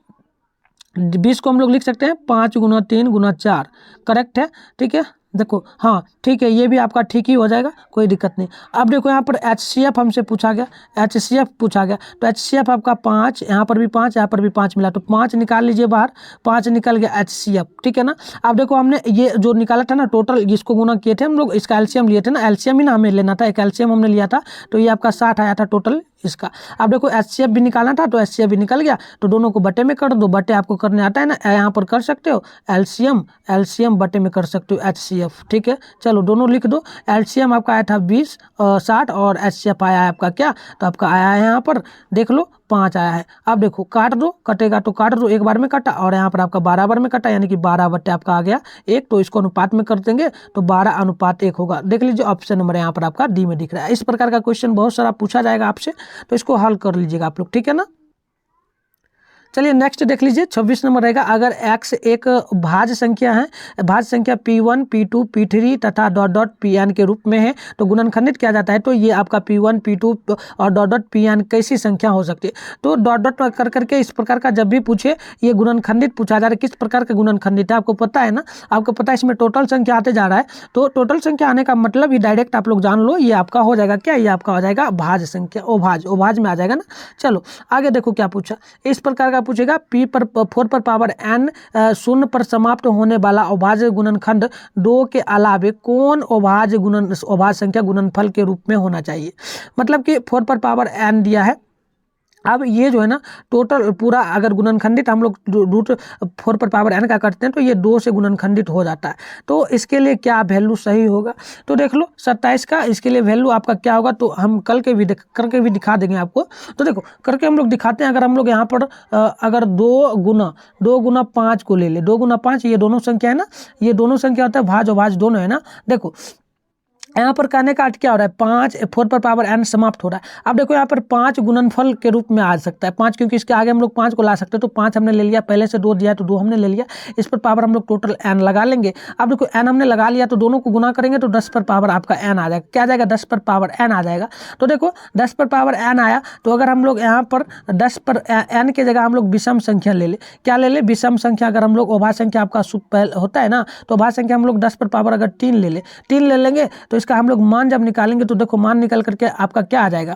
[SPEAKER 1] 20 को हम लोग लिख सकते हैं 5 गुना 3 गुना 4, करेक्ट है, ठीक है। देखो हाँ ठीक है, ये भी आपका ठीक ही हो जाएगा, कोई दिक्कत नहीं। अब देखो यहाँ पर HCF हमसे पूछा गया, HCF पूछा गया, तो HCF आपका 5, यहाँ पर भी 5, यहाँ पर भी 5 मिला, तो 5 निकाल लीजिए बाहर, 5 निकल गया HCF, ठीक है ना। अब देखो हमने ये जो निकाला था ना टोटल, जिसको गुना किए थे हम लोग, इसका एलसीएम लिए थे ना, एलसीएम ही ना हमें लेना था, एक एलसीएम हमने लिया था, तो ये आपका 60 आया था टोटल इसका। अब देखो HCF भी निकालना था, तो HCF भी निकल गया, तो दोनों को बटे में कर दो, बटे आपको करने आता है ना, यहाँ पर कर सकते हो एलसीएम बटे में कर सकते हो HCF, ठीक है। चलो दोनों लिख दो, एलसीएम आपका आया था 20 60 और HCF आया है आपका क्या, तो आपका आया है यहाँ पर देख लो 5 आया है। अब देखो काट दो, कटेगा तो काट दो, एक बार में कटा और यहाँ पर आपका 12 बार में कटा, यानी कि 12 बट्टे आपका आ गया 1, तो इसको अनुपात में कर देंगे तो 12:1 होगा। देख लीजिए ऑप्शन नंबर यहाँ पर आपका डी में दिख रहा है। इस प्रकार का क्वेश्चन बहुत सारा पूछा जाएगा आपसे, तो इसको हल कर लीजिएगा आप लोग, ठीक है ना। चलिए नेक्स्ट देख लीजिए, 26 नंबर रहेगा, अगर x एक भाज्य संख्या है, भाज्य संख्या P1 P2 P3 तथा डॉट डॉट Pn के रूप में है तो गुणनखंडित किया जाता है, तो ये आपका P1 P2 और डॉट डॉट Pn कैसी संख्या हो सकती है। तो डॉट डॉट कर करके इस प्रकार का जब भी पूछे, ये गुणनखंडित पूछा जा रहा है, किस प्रकार का गुणनखंडित है आपको पता है ना, आपको पता है इसमें टोटल संख्या आते जा रहा है, तो टोटल संख्या आने का मतलब ये डायरेक्ट आप लोग जान लो, ये आपका हो जाएगा क्या, ये आपका हो जाएगा भाज्य संख्या, ओभाज में आ जाएगा ना। चलो आगे देखो क्या पूछा, इस प्रकार का पूछेगा, P पर 4 पर पावर n 0 पर समाप्त होने वाला अभाज्य गुणनखंड 2 के अलावे कौन अभाज्य संख्या गुणनफल के रूप में होना चाहिए। मतलब कि 4 पर पावर n दिया है, अब ये जो है ना टोटल पूरा अगर गुणनखंडित हम लोग रूट 4 पर पावर n का करते हैं तो ये 2 से गुणनखंडित हो जाता है, तो इसके लिए क्या वैल्यू सही होगा, तो देख लो 27 का इसके लिए वैल्यू आपका क्या होगा, तो हम करके भी दिखा देंगे आपको। तो देखो करके हम लोग दिखाते हैं, अगर हम लोग यहाँ पर अगर 2 गुना 5 को ले ले, 2 गुना 5 ये दोनों संख्या है ना, ये दोनों संख्या होता है भाज दोनों है ना। देखो यहाँ पर कहने का अर्थ क्या हो रहा है, 5 4 पर पावर n समाप्त हो रहा है। अब देखो यहाँ पर 5 गुणनफल के रूप में आ सकता है 5, क्योंकि इसके आगे हम लोग 5 को ला सकते हैं, तो 5 हमने ले लिया, पहले से 2 दिया है तो 2 हमने ले लिया, इस पर पावर हम लोग टोटल n लगा लेंगे। अब देखो n हमने लगा लिया तो दोनों को गुना करेंगे तो 10 पर पावर आपका n आ जाएगा, क्या आ जाएगा 10 पर पावर n आ जाएगा। तो देखो 10 पर पावर n आया, तो अगर हम लोग यहाँ पर 10 पर n के जगह हम लोग विषम संख्या ले ले, क्या ले ले विषम संख्या, अगर हम लोग अभाज्य संख्या आपका पहले होता है ना, तो अभाज्य संख्या हम लोग 10 पर पावर अगर 3 ले लेंगे, तो इसका हम लोग मान जब निकालेंगे तो देखो मान निकल करके आपका क्या आ जाएगा,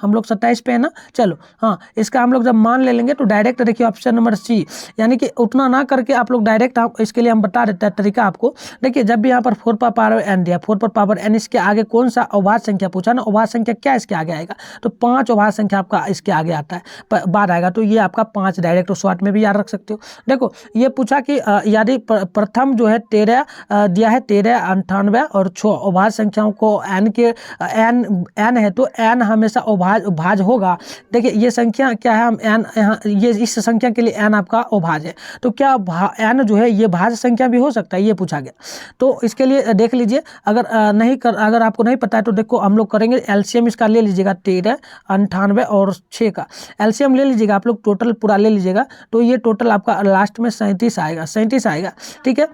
[SPEAKER 1] हम लोग 27 पे है ना। चलो हाँ इसका हम लोग जब मान ले लेंगे तो डायरेक्ट देखिए ऑप्शन नंबर C, यानी कि उतना ना करके आप लोग डायरेक्ट, इसके लिए हम बता देते हैं तरीका आपको। देखिए जब भी यहाँ पर 4 पर पावर n दिया, 4 पर पावर n इसके आगे कौन सा अभाज्य संख्या पूछा ना, अभाज्य संख्या क्या इसके आगे आएगा, तो 5 अभाज्य संख्या आपका इसके आगे आता है बाद आएगा, तो ये आपका 5 डायरेक्ट तो शॉर्ट में भी याद रख सकते हो। देखो ये पूछा कि यदि प्रथम जो है 13 दिया है, 13 98 और 6 अभाज्य संख्याओं को n के n है, तो n हमेशा भाज होगा। देखिए ये संख्या क्या है, हम n यहाँ ये इस संख्या के लिए n आपका अभाज्य है, तो क्या n जो है ये भाज्य संख्या भी हो सकता है, ये पूछा गया। तो इसके लिए देख लीजिए, अगर आपको नहीं पता है तो देखो हम लोग करेंगे एलसीएम इसका ले लीजिएगा, 13 98 और 6 का एलसीएम ले लीजिएगा आप लोग, टोटल पूरा ले लीजिएगा, तो ये टोटल आपका लास्ट में 37 आएगा, ठीक है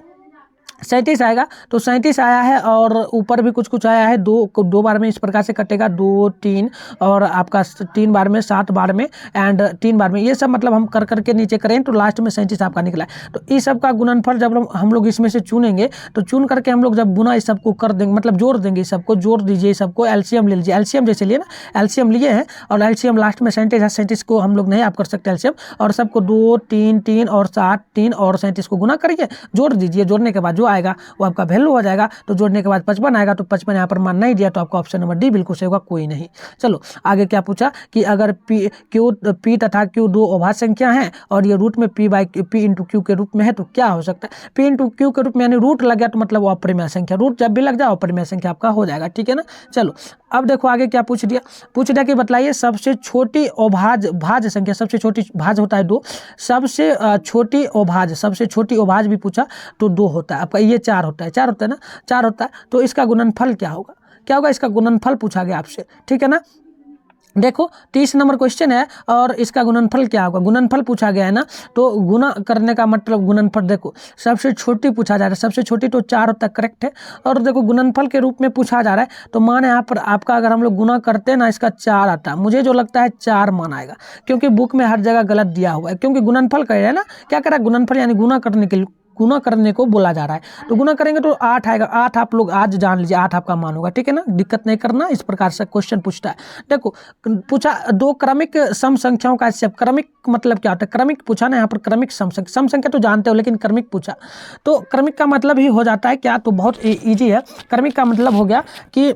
[SPEAKER 1] 37 आएगा। तो 37 आया है और ऊपर भी कुछ आया है, दो बार में इस प्रकार से कटेगा, 2 3 और आपका 3 बार में 7 बार में एंड 3 बार में, ये सब मतलब हम कर करके नीचे करें तो लास्ट में 37 आपका निकला है। तो इस सब का गुणनफल जब हम लोग इसमें से चुनेंगे, तो चुन करके हम लोग जब गुना इस सबको कर देंगे, मतलब जोड़ देंगे, इस सबको जोड़ दीजिए, सबको एलसीएम ले लीजिए, एलसीएम जैसे लिए ना, एलसीएम लिए हैं और एलसीएम लास्ट में 37 है, 37 को हम लोग नहीं आप कर सकते एलसीएम, और सबको 2 3 3 और 7 3 और 37 को गुना करिए, जोड़ दीजिए, जोड़ने के बाद जो आएगा वो आपका वैल्यू हो जाएगा। तो जोड़ने के बाद 55 आएगा, तो 55 यहाँ पर मान नहीं दिया, तो आपका ऑप्शन नंबर डी बिल्कुल सही होगा, कोई नहीं। चलो आगे क्या पूछा कि अगर P तथा Q 2 अभाज्य संख्या हैं और ये रूट में P इंटू Q के रूप में है, तो क्या हो सकता है, P इंटू Q के रूप में, यानी रूट लग गया तो मतलब वो अपरिमेय संख्या, रूट जब भी लग जाए अपरिमेय संख्या आपका हो जाएगा, ठीक है ना। चलो अब देखो आगे क्या पूछ दिया कि बतलाइए सबसे छोटी भाज्य संख्या, सबसे छोटी भाज्य होता है 2, सबसे छोटी अभाज्य भी पूछा तो 2 होता है आपका, ये 4 होता है, 4 होता है ना, 4 होता है। तो इसका गुणनफल क्या होगा, इसका गुणनफल पूछा गया आपसे, ठीक है ना। देखो 30 नंबर क्वेश्चन है और इसका गुणनफल क्या होगा, गुणनफल पूछा गया है ना, तो गुना करने का मतलब गुणनफल, देखो सबसे छोटी पूछा जा रहा है, सबसे छोटी तो 4 होता है, करेक्ट है। और देखो गुणनफल के रूप में पूछा जा रहा है, तो मान यहाँ पर आपका अगर हम लोग गुना करते हैं ना, इसका 4 आता है, मुझे जो लगता है 4 मान आएगा, क्योंकि बुक में हर जगह गलत दिया हुआ है, क्योंकि गुणनफल कह रहे हैं ना, क्या कह रहा है गुणनफल यानी गुना करने को बोला जा रहा है, तो गुना करेंगे तो 8 आएगा, 8 आप लोग आज जान लीजिए, 8 आपका मान होगा, ठीक है ना, दिक्कत नहीं करना, इस प्रकार से क्वेश्चन पूछता है। देखो पूछा 2 क्रमिक सम संख्याओं का HCF, क्रमिक मतलब क्या होता है, क्रमिक पूछा ना यहाँ पर, क्रमिक सम संख्या तो जानते हो, लेकिन क्रमिक पूछा, तो क्रमिक का मतलब ही हो जाता है क्या, तो बहुत ईजी है। क्रमिक का मतलब हो गया कि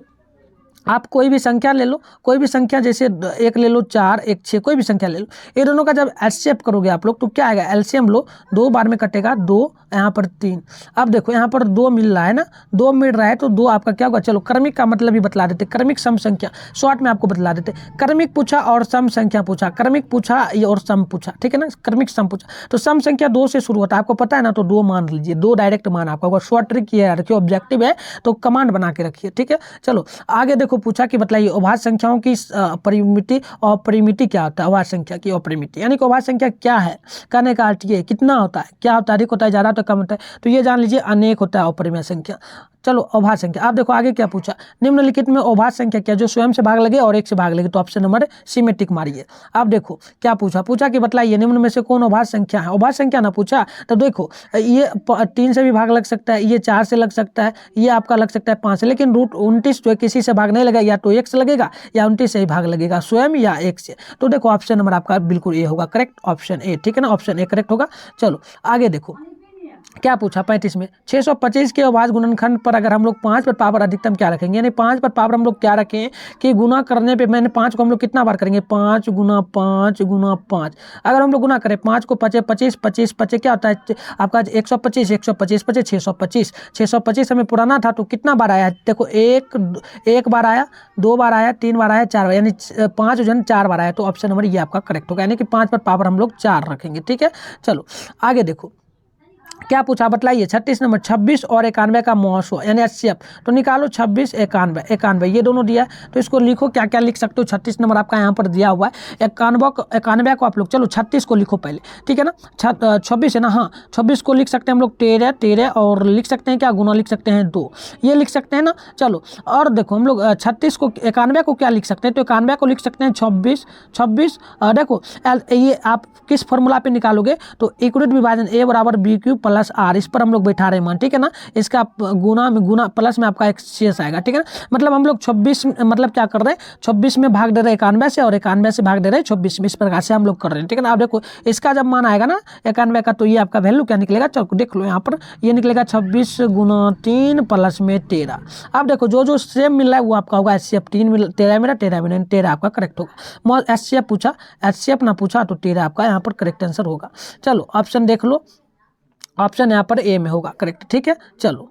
[SPEAKER 1] आप कोई भी संख्या ले लो, कोई भी संख्या, जैसे 1 ले लो, 4, 1, 6, कोई भी संख्या ले लो, ये दोनों का जब HCF करोगे आप लोग तो क्या आएगा, LCM लो, 2 बार में कटेगा 2, यहाँ पर 3। अब देखो यहाँ पर 2 मिल रहा है ना, 2 मिल रहा है तो 2 आपका क्या होगा, चलो क्रमिक का मतलब ही बतला देते, क्रमिक सम संख्या शॉर्ट में आपको बतला देते, क्रमिक पूछा और सम संख्या पूछा, क्रमिक पूछा और सम पूछा, ठीक है ना, क्रमिक सम पूछा, तो सम संख्या 2 से शुरू होता है, आपको पता है ना, तो 2 मान लीजिए, 2 डायरेक्ट मान आपका होगा, शॉर्ट ट्रिक ये रखिए, ऑब्जेक्टिव है तो कमांड बना के रखिए, ठीक है। चलो आगे देखो पूछा कि बताइए अभाज्य संख्याओं की परिमिति और परिमिति क्या होता है, अभाज्य संख्या की अपरिमिति, यानी कि अभाज्य संख्या क्या है, कहने का अर्थ ये कितना होता है, क्या होता है, अधिक होता है, ज़्यादा होता है, कम होता है, तो ये जान लीजिए अनेक होता है अपरिमेय संख्या। चलो अभाज्य संख्या, आप देखो आगे क्या पूछा, निम्नलिखित में अभाज्य संख्या क्या, जो स्वयं से भाग लगे और 1 से भाग लगे, तो ऑप्शन नंबर सी में टिक मारिए। आप देखो क्या पूछा कि बतलाइए निम्न में से कौन अभाज्य संख्या है, अभाज्य संख्या ना पूछा, तो देखो ये 3 से भी भाग लग सकता है, ये 4 से लग सकता है, ये आपका लग सकता है 5 से, लेकिन रूट 29 जो है किसी से भाग नहीं लगेगा, या तो 1 से लगेगा या 29 से ही भाग लगेगा, स्वयं या 1 से, तो देखो ऑप्शन नंबर आपका बिल्कुल ए होगा, करेक्ट, ऑप्शन ए, ठीक है ना, ऑप्शन ए करेक्ट होगा। चलो आगे देखो क्या पूछा 35 में, 625 के अभाज्य गुणनखंड पर अगर हम लोग 5 पर पावर अधिकतम क्या रखेंगे, यानी 5 पर पावर हम लोग क्या रखें कि गुना करने पे, मैंने 5 को हम लोग कितना बार करेंगे, 5 गुना 5 गुना 5, अगर हम लोग गुना करें 5 को 5 25 25 25 क्या होता है आपका 125 125 25 625 625 हमें पुराना था, तो कितना बार आया, देखो एक बार आया, 2 बार आया, 3 बार आया, 4 बार, यानी 5 जन 4 बार आया, तो ऑप्शन नंबर ये आपका करेक्ट होगा, यानी कि 5 पर पावर हम लोग 4 रखेंगे, ठीक है। चलो आगे देखो क्या पूछा बतलाइए, 36 नंबर 26 और 91 का महोत्सव यानी HCF, तो निकालो 26 91 ये दोनों दिया, तो इसको लिखो, क्या क्या लिख सकते हो, 36 नंबर आपका यहाँ पर दिया हुआ है, 91 को आप लोग, चलो 36 को लिखो पहले, ठीक है ना, 26 है ना, हाँ 26 को लिख सकते हैं हम लोग 13 और लिख सकते हैं क्या, गुना लिख सकते हैं 2, ये लिख सकते हैं ना। चलो और देखो हम लोग 36 को 91 को क्या लिख सकते हैं, तो 91 को लिख सकते हैं 26 देखो ये आप किस फॉर्मूला पे निकालोगे, तो इक्विटी विभाजन A बराबर BQ प्लस R, इस पर हम लोग बैठा रहे मान, ठीक है ना, इसका गुना प्लस में आपका एक शेष आएगा, ठीक है ना, मतलब हम लोग 26 मतलब क्या कर रहे हैं, 26 में भाग दे रहे हैं 91 से और 91 से भाग दे रहे हैं 26 में, इस प्रकार से हम लोग कर रहे हैं, ठीक है ना। अब देखो इसका जब मान आएगा ना 91 का, तो ये आपका वैल्यू क्या निकलेगा, चलो देख लो यहाँ पर, ये निकलेगा 26 गुना 3 प्लस में 13। अब देखो जो सेम मिल रहा है वो आपका होगा HCF, 13 मेरा 13 आपका करेक्ट होगा। HCF ना पूछा तो 13 आपका यहाँ पर करेक्ट आंसर होगा। चलो ऑप्शन देख लो, ऑप्शन यहाँ पर ए में होगा करेक्ट, ठीक है। चलो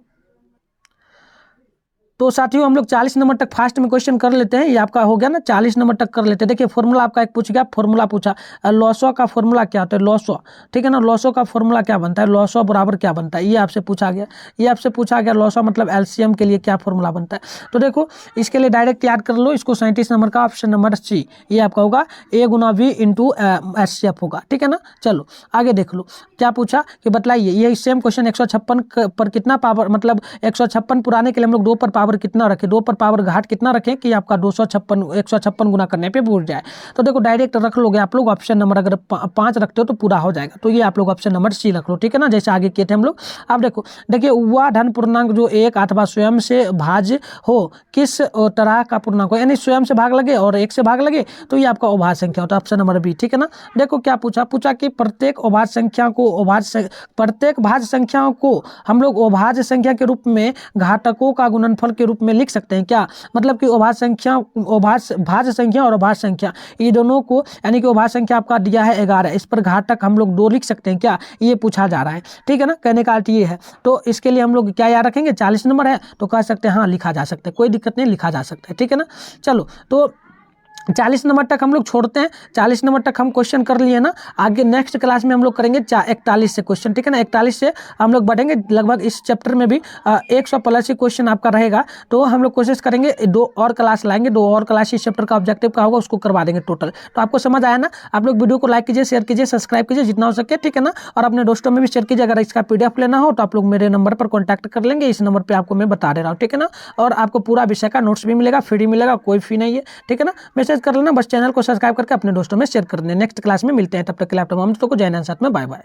[SPEAKER 1] तो साथियों हम लोग 40 नंबर तक फास्ट में क्वेश्चन कर लेते हैं, ये आपका हो गया ना, 40 नंबर तक कर लेते हैं। देखिए फॉर्मूला आपका एक पूछ गया, फॉर्मूला पूछा लॉसो का फॉर्मूला क्या होता है, लॉसो, ठीक है ना, लॉसो का फॉर्मूला क्या बनता है, लॉसो बराबर क्या बनता है, ये आपसे पूछा गया, लॉसो मतलब LCM के लिए क्या फॉर्मूला बनता है, तो देखो इसके लिए डायरेक्ट याद कर लो इसको, 37 नंबर का ऑप्शन नंबर सी, ये आपका होगा A Guna V into HCF होगा, ठीक है ना। चलो आगे देख लो क्या पूछा कि बतलाइए, ये सेम क्वेश्चन 156 पर कितना पावर, मतलब 156 पुराने के लिए हम लोग 2 पर पावर कितना रखें, 2 पर पावर घाट कितना रखें कि आपका 156 गुना करने पे भूल जाए, तो देखो डायरेक्ट रख लोगे आप लोग, ऑप्शन नंबर अगर 5 रखते हो तो पूरा हो जाएगा, तो ये आप लोग ऑप्शन नंबर सी रख लो, ठीक है ना, जैसे आगे किए थे हम लोग। अब देखिए वह धन पूर्णांक जो 1 अथवा स्वयं से भाज्य हो, किस तरह का पूर्णांक हो, यानी स्वयं से भाग लगे और 1 से भाग लगे, तो ये आपका अभाज्य संख्या होता है, ऑप्शन नंबर बी, ठीक है ना। देखो क्या पूछा कि प्रत्येक भाज्य संख्याओं को हम लोग अभाज्य संख्या के रूप में घातकों का गुणनफल के रूप में लिख सकते हैं क्या, मतलब कि अभाज्य संख्या, भाज्य संख्या और अभाज्य संख्या ये दोनों को, यानी कि अभाज्य संख्या आपका दिया है 11, इस पर घातक हम लोग 2 लिख सकते हैं क्या, ये पूछा जा रहा है। ठीक है ना, कहने का अर्थ ये है। तो इसके लिए हम लोग क्या याद रखेंगे, 40 नंबर है तो कह सकते हैं हाँ लिखा जा सकता है, कोई दिक्कत नहीं, लिखा जा सकता है। ठीक है ना, चलो तो 40 नंबर तक हम लोग छोड़ते हैं। 40 नंबर तक हम क्वेश्चन कर लिए ना, आगे नेक्स्ट क्लास में हम लोग करेंगे 41 से क्वेश्चन। ठीक है ना, 41 से हम लोग बढ़ेंगे, लगभग इस चैप्टर में भी 100 प्लस ही क्वेश्चन आपका रहेगा। तो हम लोग कोशिश करेंगे 2 और क्लास लाएंगे, 2 और क्लास इस चैप्टर का ऑब्जेक्टिव का होगा उसको करवा देंगे टोटल। तो आपको समझ आया ना, आप लोग वीडियो को लाइक कीजिए, शेयर कीजिए, सब्सक्राइब कीजिए जितना हो सके। ठीक है ना, और अपने दोस्तों में भी शेयर कीजिए। अगर इसका PDF लेना हो तो आप लोग मेरे नंबर पर कॉन्टैक्ट कर लेंगे, इस नंबर पर आपको मैं बता दे रहा हूँ। ठीक है ना, और आपको पूरा विषय का नोट्स भी मिलेगा, फ्री मिलेगा, कोई फी नहीं है। ठीक है ना, मैसेज कर लेना, बस चैनल को सब्सक्राइब करके अपने दोस्तों में शेयर कर दें। नेक्स्ट क्लास में मिलते हैं, तब तक के लिए आप तमाम दोस्तों को जय हिंद, साथ में बाय बाय।